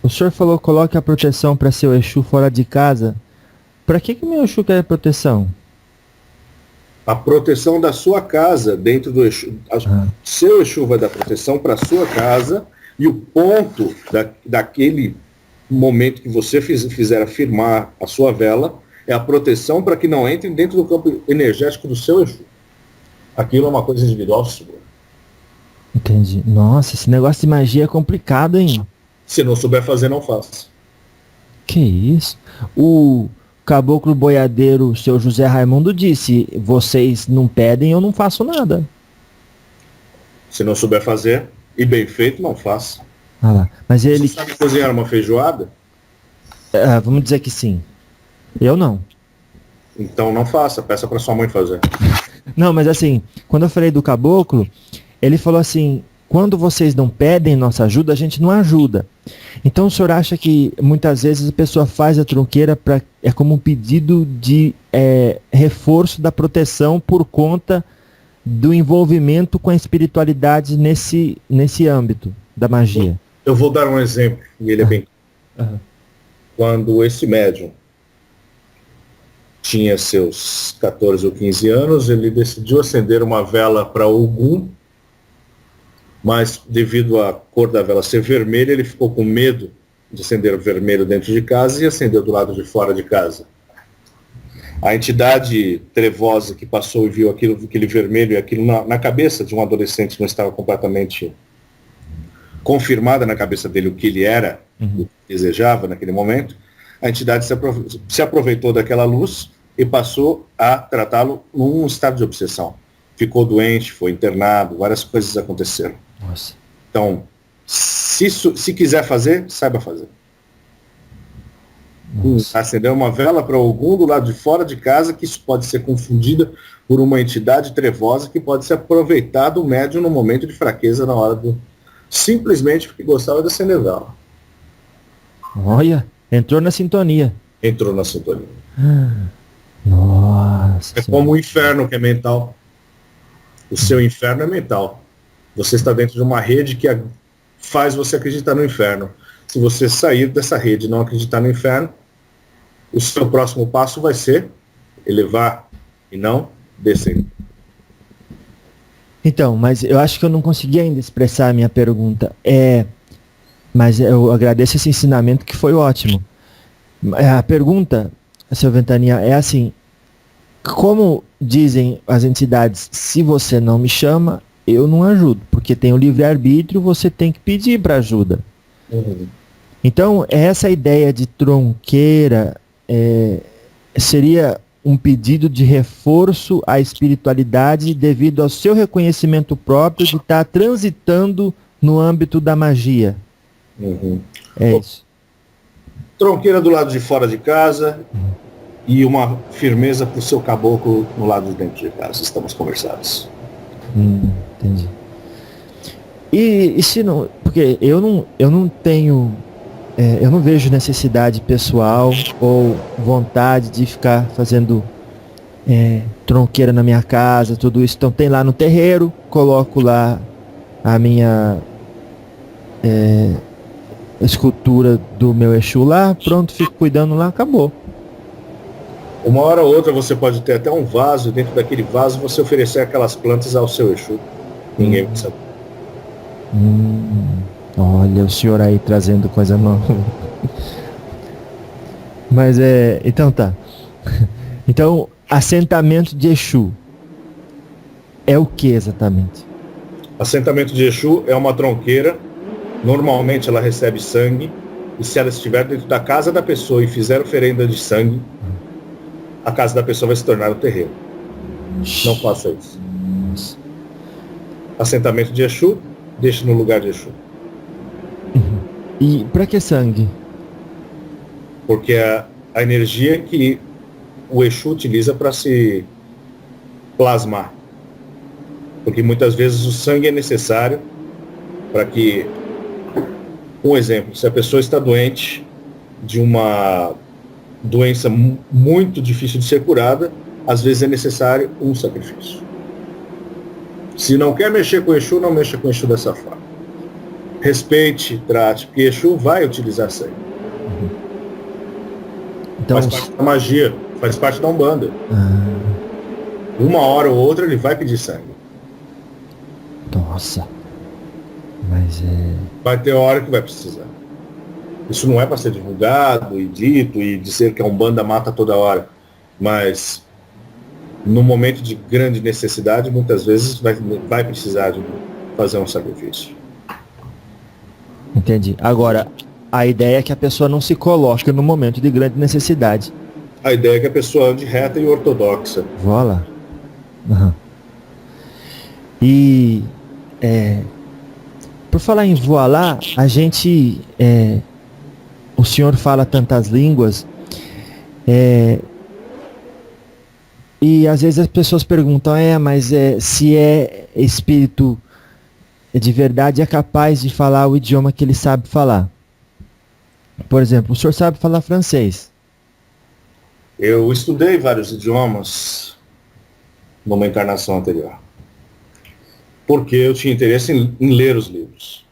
A: O senhor falou, coloque a proteção para seu Exu fora de casa. Para que meu Exu quer proteção?
B: A proteção da sua casa dentro do Exu. Seu Exu vai dar proteção para a sua casa, e o ponto daquele momento que você fizer afirmar a sua vela é a proteção para que não entre dentro do campo energético do seu Exu. Aquilo é uma coisa individual sua.
A: Entendi. Nossa, esse negócio de magia é complicado, hein?
B: Se não souber fazer, não faça.
A: Que isso? O caboclo boiadeiro, seu José Raimundo, disse: vocês não pedem, eu não faço nada.
B: Se não souber fazer, e bem feito, não faça.
A: Ah lá. Mas ele...
B: Você sabe cozinhar uma feijoada?
A: Vamos dizer que sim. Eu não.
B: Então não faça, peça para sua mãe fazer.
A: Não, mas assim, quando eu falei do caboclo, ele falou assim: quando vocês não pedem nossa ajuda, a gente não ajuda. Então o senhor acha que muitas vezes a pessoa faz a tronqueira é como um pedido de reforço da proteção por conta do envolvimento com a espiritualidade nesse âmbito da magia?
B: Eu vou dar um exemplo, e ele é bem... Quando esse médium tinha seus 14 ou 15 anos, ele decidiu acender uma vela para Ogum, mas devido à cor da vela ser vermelha, ele ficou com medo de acender o vermelho dentro de casa e acendeu do lado de fora de casa. A entidade trevosa que passou e viu aquele vermelho e aquilo na cabeça de um adolescente que não estava completamente confirmada na cabeça dele o que ele era, o que desejava naquele momento, a entidade se aproveitou daquela luz e passou a tratá-lo num estado de obsessão. Ficou doente, foi internado, várias coisas aconteceram.
A: Nossa.
B: Então, se quiser fazer, saiba fazer. Acender uma vela para algum do lado de fora de casa, que isso pode ser confundida por uma entidade trevosa que pode se aproveitar do médium no momento de fraqueza na hora do... simplesmente porque gostava de acender vela.
A: Olha, entrou na sintonia.
B: Entrou na sintonia.
A: Nossa.
B: É como o inferno que é mental. O seu inferno é mental. Você está dentro de uma rede que faz você acreditar no inferno. Se você sair dessa rede e não acreditar no inferno, o seu próximo passo vai ser elevar e não descer.
A: Então, mas eu acho que eu não consegui ainda expressar a minha pergunta. Mas eu agradeço esse ensinamento que foi ótimo. A pergunta, seu Ventania, é assim: como dizem as entidades, se você não me chama, eu não ajudo, porque tem o livre-arbítrio, você tem que pedir para ajuda. Então, essa ideia de tronqueira seria um pedido de reforço à espiritualidade devido ao seu reconhecimento próprio de estar transitando no âmbito da magia. É isso.
B: Tronqueira do lado de fora de casa e uma firmeza para o seu caboclo no lado de dentro de casa. Estamos conversados.
A: Entendi. E se não... Porque eu não tenho... eu não vejo necessidade pessoal ou vontade de ficar fazendo tronqueira na minha casa, tudo isso. Então tem lá no terreiro, coloco lá a minha escultura do meu Exu lá, pronto, fico cuidando lá, acabou.
B: Uma hora ou outra você pode ter até um vaso, e dentro daquele vaso você oferecer aquelas plantas ao seu Exu. Ninguém vai saber.
A: Olha o senhor aí trazendo coisa nova. Mas então tá. Então, assentamento de Exu é o que exatamente?
B: Assentamento de Exu é uma tronqueira. Normalmente ela recebe sangue. E se ela estiver dentro da casa da pessoa e fizer oferenda de sangue, a casa da pessoa vai se tornar o terreiro. Não faça isso. Assentamento de Exu, deixe no lugar de Exu.
A: E pra que sangue?
B: porque é a energia que o Exu utiliza para se plasmar. Porque muitas vezes o sangue é necessário para que, um exemplo, se a pessoa está doente de uma doença muito difícil de ser curada, às vezes é necessário um sacrifício. Se não quer mexer com o Exu, não mexa com o Exu dessa forma. Respeite, trate, porque Exu vai utilizar sangue.
A: Então,
B: faz parte da magia, faz parte da Umbanda. Uma hora ou outra ele vai pedir sangue.
A: Nossa. Mas
B: vai ter hora que vai precisar. Isso não é para ser divulgado e dito e dizer que a Umbanda mata toda hora, mas no momento de grande necessidade, muitas vezes vai precisar de fazer um sacrifício.
A: Entendi. Agora, a ideia é que a pessoa não se coloque no momento de grande necessidade.
B: A ideia é que a pessoa ande reta e ortodoxa.
A: Voilà. Uhum. E por falar em voilá, a gente o senhor fala tantas línguas e às vezes as pessoas perguntam, mas se é espírito de verdade, é capaz de falar o idioma que ele sabe falar. Por exemplo, o senhor sabe falar francês?
B: Eu estudei vários idiomas numa encarnação anterior, porque eu tinha interesse em ler os livros.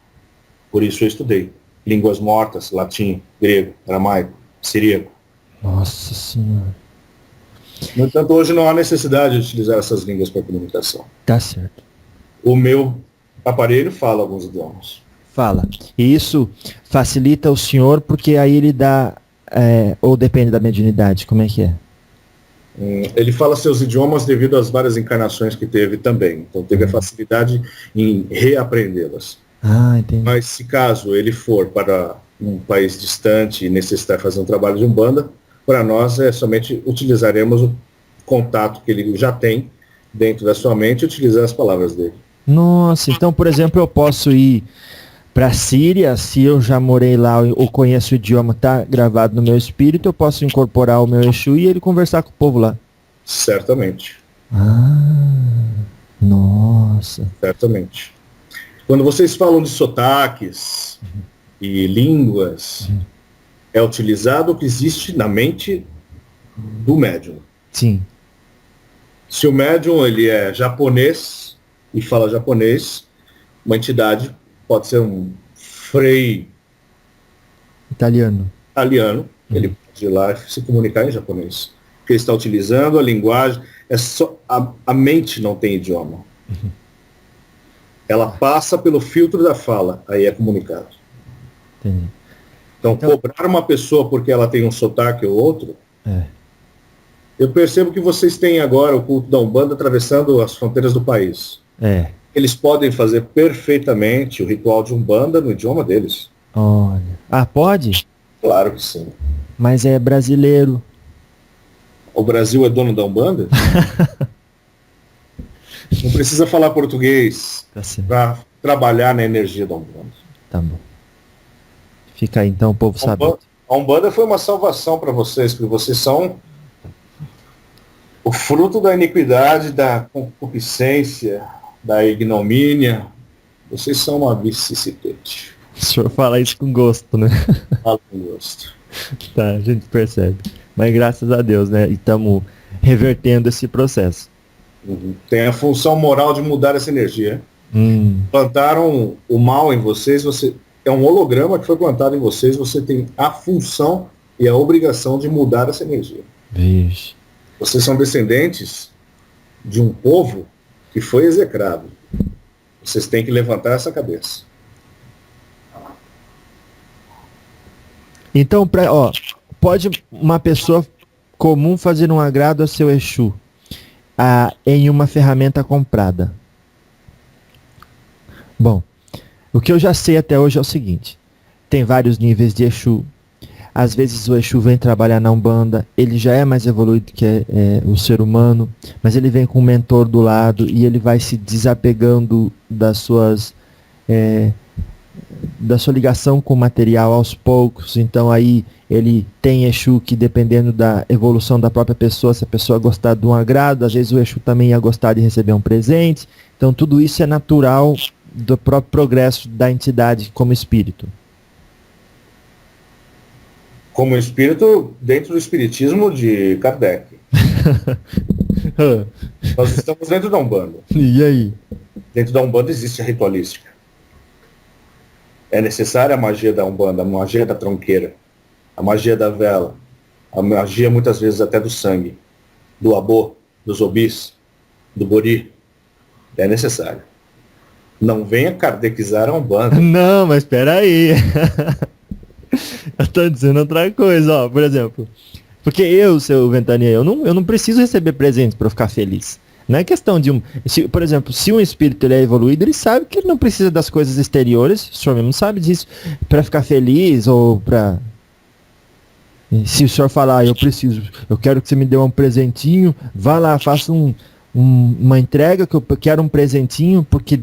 B: Por isso eu estudei línguas mortas, latim, grego, aramaico, siríaco.
A: Nossa Senhora.
B: No entanto, hoje não há necessidade de utilizar essas línguas para comunicação.
A: Tá certo.
B: O meu aparelho fala alguns idiomas.
A: Fala. E isso facilita o senhor porque aí ele dá, ou depende da mediunidade, como é que é?
B: Ele fala seus idiomas devido às várias encarnações que teve também. Então teve a facilidade em reaprendê-las.
A: Entendi.
B: Mas se caso ele for para um país distante e necessitar fazer um trabalho de Umbanda, para nós somente utilizaremos o contato que ele já tem dentro da sua mente e utilizar as palavras dele.
A: Nossa, então, por exemplo, eu posso ir para a Síria, se eu já morei lá ou conheço o idioma, tá gravado no meu espírito, eu posso incorporar o meu Exu e ele conversar com o povo lá.
B: Certamente.
A: Nossa.
B: Certamente. Quando vocês falam de sotaques e línguas, é utilizado o que existe na mente do médium.
A: Sim.
B: Se o médium ele é japonês e fala japonês, uma entidade pode ser um frei
A: italiano,
B: ele pode ir lá e se comunicar em japonês. Porque ele está utilizando a linguagem, a mente não tem idioma. Ela passa pelo filtro da fala, aí é comunicado.
A: Entendi.
B: Então, cobrar uma pessoa porque ela tem um sotaque ou outro, eu percebo que vocês têm agora o culto da Umbanda atravessando as fronteiras do país. Eles podem fazer perfeitamente o ritual de Umbanda no idioma deles.
A: Olha. Pode?
B: Claro que sim.
A: Mas é brasileiro.
B: O Brasil é dono da Umbanda? Não precisa falar português para trabalhar na energia da Umbanda.
A: Tá bom. Fica aí, então, o povo sabe.
B: A Umbanda foi uma salvação para vocês, porque vocês são o fruto da iniquidade, da concupiscência, da ignomínia. Vocês são uma vicissitude.
A: O senhor fala isso com gosto, né?
B: Fala com gosto.
A: Tá, a gente percebe. Mas graças a Deus, né? E estamos revertendo esse processo.
B: Tem a função moral de mudar essa energia. Plantaram o mal em vocês, é um holograma que foi plantado em vocês, você tem a função e a obrigação de mudar essa energia.
A: Vixe.
B: Vocês são descendentes de um povo que foi execrado. Vocês têm que levantar essa cabeça.
A: Então, pode uma pessoa comum fazer um agrado a seu Exu em uma ferramenta comprada. Bom, o que eu já sei até hoje é o seguinte: tem vários níveis de Exu. Às vezes o Exu vem trabalhar na Umbanda, ele já é mais evoluído que o ser humano, mas ele vem com um mentor do lado e ele vai se desapegando das suas da sua ligação com o material aos poucos. Então aí ele tem Exu que, dependendo da evolução da própria pessoa, se a pessoa gostar de um agrado, às vezes o Exu também ia gostar de receber um presente. Então tudo isso é natural do próprio progresso da entidade como espírito.
B: Como espírito dentro do espiritismo de Kardec. Nós estamos dentro da Umbanda.
A: E aí?
B: Dentro da Umbanda existe a ritualística. É necessária a magia da Umbanda, a magia da tronqueira, a magia da vela, a magia muitas vezes até do sangue, do abô, dos obis, do bori. É necessário. Não venha kardecizar a Umbanda.
A: Não, mas espera aí. Eu tô dizendo outra coisa, ó, por exemplo. Porque eu, seu Ventania, eu não preciso receber presentes para ficar feliz. Não é questão de por exemplo, se um espírito ele é evoluído, ele sabe que ele não precisa das coisas exteriores, o senhor mesmo sabe disso, para ficar feliz ou para... Se o senhor falar, eu quero que você me dê um presentinho, vá lá, faça uma entrega que eu quero um presentinho, porque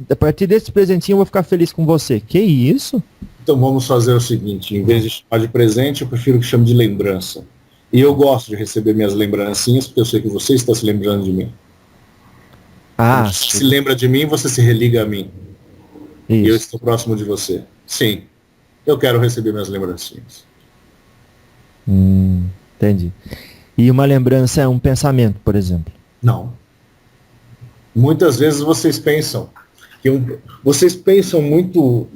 A: a partir desse presentinho eu vou ficar feliz com você. Que isso?
B: Então vamos fazer o seguinte, em vez de chamar de presente, eu prefiro que chame de lembrança. E eu gosto de receber minhas lembrancinhas, porque eu sei que você está se lembrando de mim.
A: Ah,
B: você se lembra de mim, você se religa a mim.
A: isso.
B: E eu estou próximo de você. Sim, eu quero receber minhas lembrancinhas.
A: Entendi. E uma lembrança é um pensamento, por exemplo?
B: Não. Muitas vezes vocês pensam muito,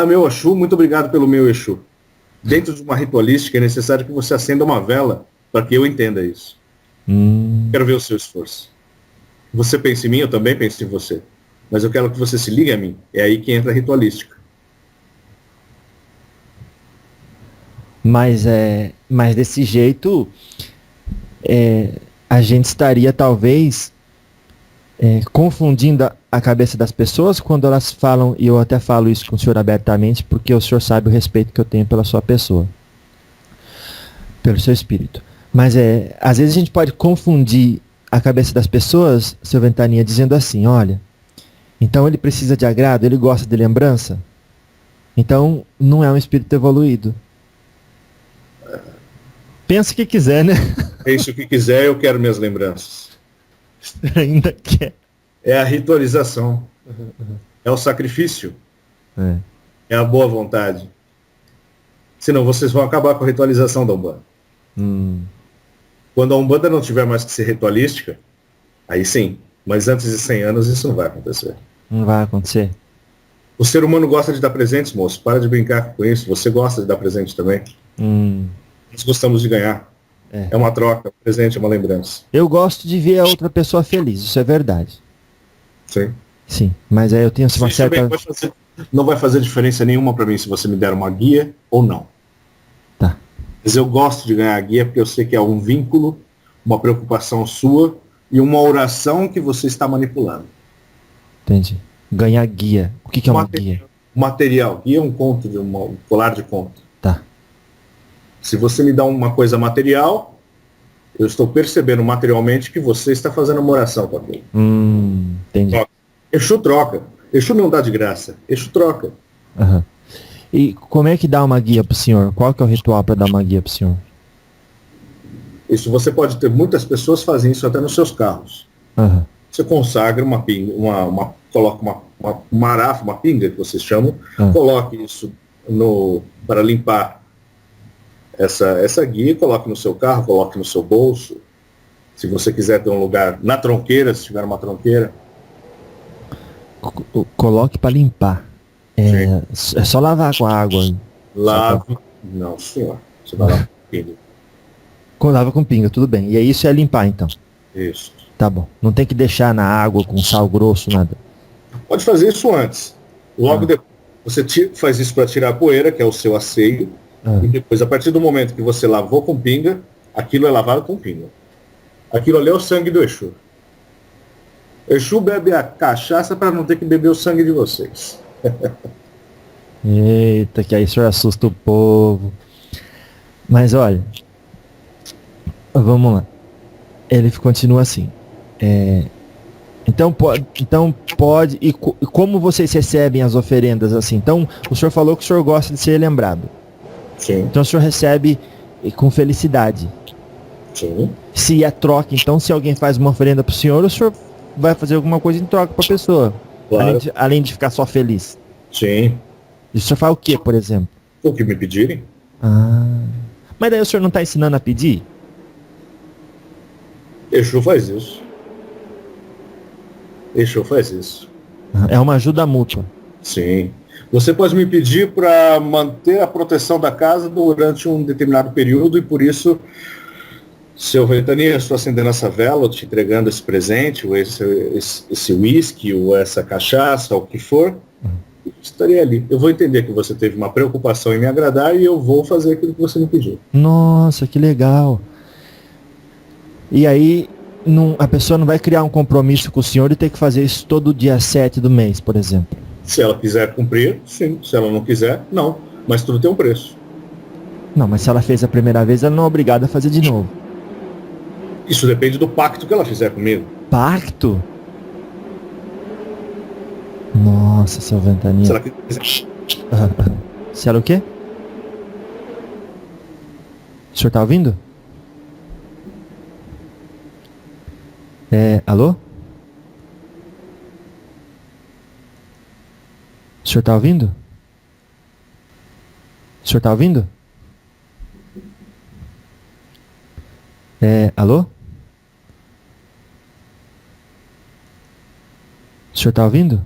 B: meu Exu, muito obrigado pelo meu Exu. Dentro de uma ritualística é necessário que você acenda uma vela para que eu entenda isso. Quero ver o seu esforço. Você pensa em mim, eu também penso em você. Mas eu quero que você se ligue a mim. É aí que entra a ritualística.
A: Mas desse jeito, a gente estaria talvez confundindo a cabeça das pessoas quando elas falam, e eu até falo isso com o senhor abertamente, porque o senhor sabe o respeito que eu tenho pela sua pessoa, pelo seu espírito. Mas às vezes a gente pode confundir a cabeça das pessoas, seu Ventania, dizendo assim, olha, então ele precisa de agrado, ele gosta de lembrança, então não é um espírito evoluído. Pensa o que quiser, né?
B: Pense o que quiser, eu quero minhas lembranças.
A: Ainda quer.
B: É a ritualização. É o sacrifício. É a boa vontade. Senão vocês vão acabar com a ritualização da Umbanda. Quando a Umbanda não tiver mais que ser ritualística, aí sim. Mas antes de 100 anos isso não vai acontecer.
A: Não vai acontecer.
B: O ser humano gosta de dar presentes, moço. Para de brincar com isso. Você gosta de dar presente também. Nós gostamos de ganhar. É uma troca, um presente, é uma lembrança.
A: Eu gosto de ver a outra pessoa feliz, isso é verdade.
B: Sim.
A: Sim, mas aí eu tenho uma certa...
B: Não vai fazer diferença nenhuma para mim se você me der uma guia ou não.
A: Tá.
B: Mas eu gosto de ganhar a guia porque eu sei que é um vínculo, uma preocupação sua e uma oração que você está manipulando.
A: Entendi. Ganhar guia. O que é uma guia?
B: Material. Guia é um conto, um colar de conto.
A: Tá.
B: Se você me dá uma coisa material, eu estou percebendo materialmente que você está fazendo uma oração com aquilo.
A: Entendi.
B: Exu troca. Exu não dá de graça. Exu troca.
A: E como é que dá uma guia pro senhor? Qual que é o ritual para dar uma guia pro senhor?
B: Isso você pode ter, muitas pessoas fazem isso até nos seus carros. Você consagra uma pinga, coloca uma arafa, uma pinga que vocês chamam, coloque isso para limpar essa guia, coloque no seu carro, coloque no seu bolso. Se você quiser ter um lugar na tronqueira, se tiver uma tronqueira.
A: Coloque para limpar. É só lavar com a água.
B: Lave. Não, senhor. Você vai lavar com pinga.
A: Lava com pinga, tudo bem. E aí isso é limpar, então?
B: Isso.
A: Tá bom. Não tem que deixar na água com sal grosso, nada.
B: Pode fazer isso antes. Logo depois, você faz isso para tirar a poeira, que é o seu asseio. E depois, a partir do momento que você lavou com pinga, aquilo é lavado com pinga. Aquilo ali é o sangue do Exu. Exu bebe a cachaça para não ter que beber o sangue de vocês.
A: Eita, que aí o senhor assusta o povo. Mas olha, vamos lá. Ele continua assim. Então pode. E como vocês recebem as oferendas assim? Então, o senhor falou que o senhor gosta de ser lembrado.
B: Sim.
A: Então o senhor recebe com felicidade.
B: Sim.
A: Se é troca, então se alguém faz uma oferenda pro senhor vai fazer alguma coisa em troca pra pessoa.
B: Claro.
A: Além de ficar só feliz.
B: Sim.
A: E o senhor faz o que, por exemplo?
B: O que me pedirem.
A: Mas daí o senhor não está ensinando a pedir?
B: Exu faz isso. Exu faz isso.
A: É uma ajuda mútua.
B: Sim. Você pode me pedir para manter a proteção da casa durante um determinado período e por isso, seu Ventania, eu estou acendendo essa vela, te entregando esse presente, ou esse whisky, ou essa cachaça, ou o que for, eu estarei ali. Eu vou entender que você teve uma preocupação em me agradar e eu vou fazer aquilo que você me pediu.
A: Nossa, que legal. E aí, a pessoa não vai criar um compromisso com o senhor e ter que fazer isso todo dia 7 do mês, por exemplo.
B: Se ela quiser cumprir, sim. Se ela não quiser, não. Mas tudo tem um preço.
A: Não, mas se ela fez a primeira vez, ela não é obrigada a fazer de novo.
B: Isso depende do pacto que ela fizer comigo.
A: Pacto? Nossa, seu Ventania.
B: Se ela quiser.
A: Se ela o quê? O senhor tá ouvindo? Alô? O senhor tá ouvindo? O senhor tá ouvindo? Alô? O senhor tá ouvindo?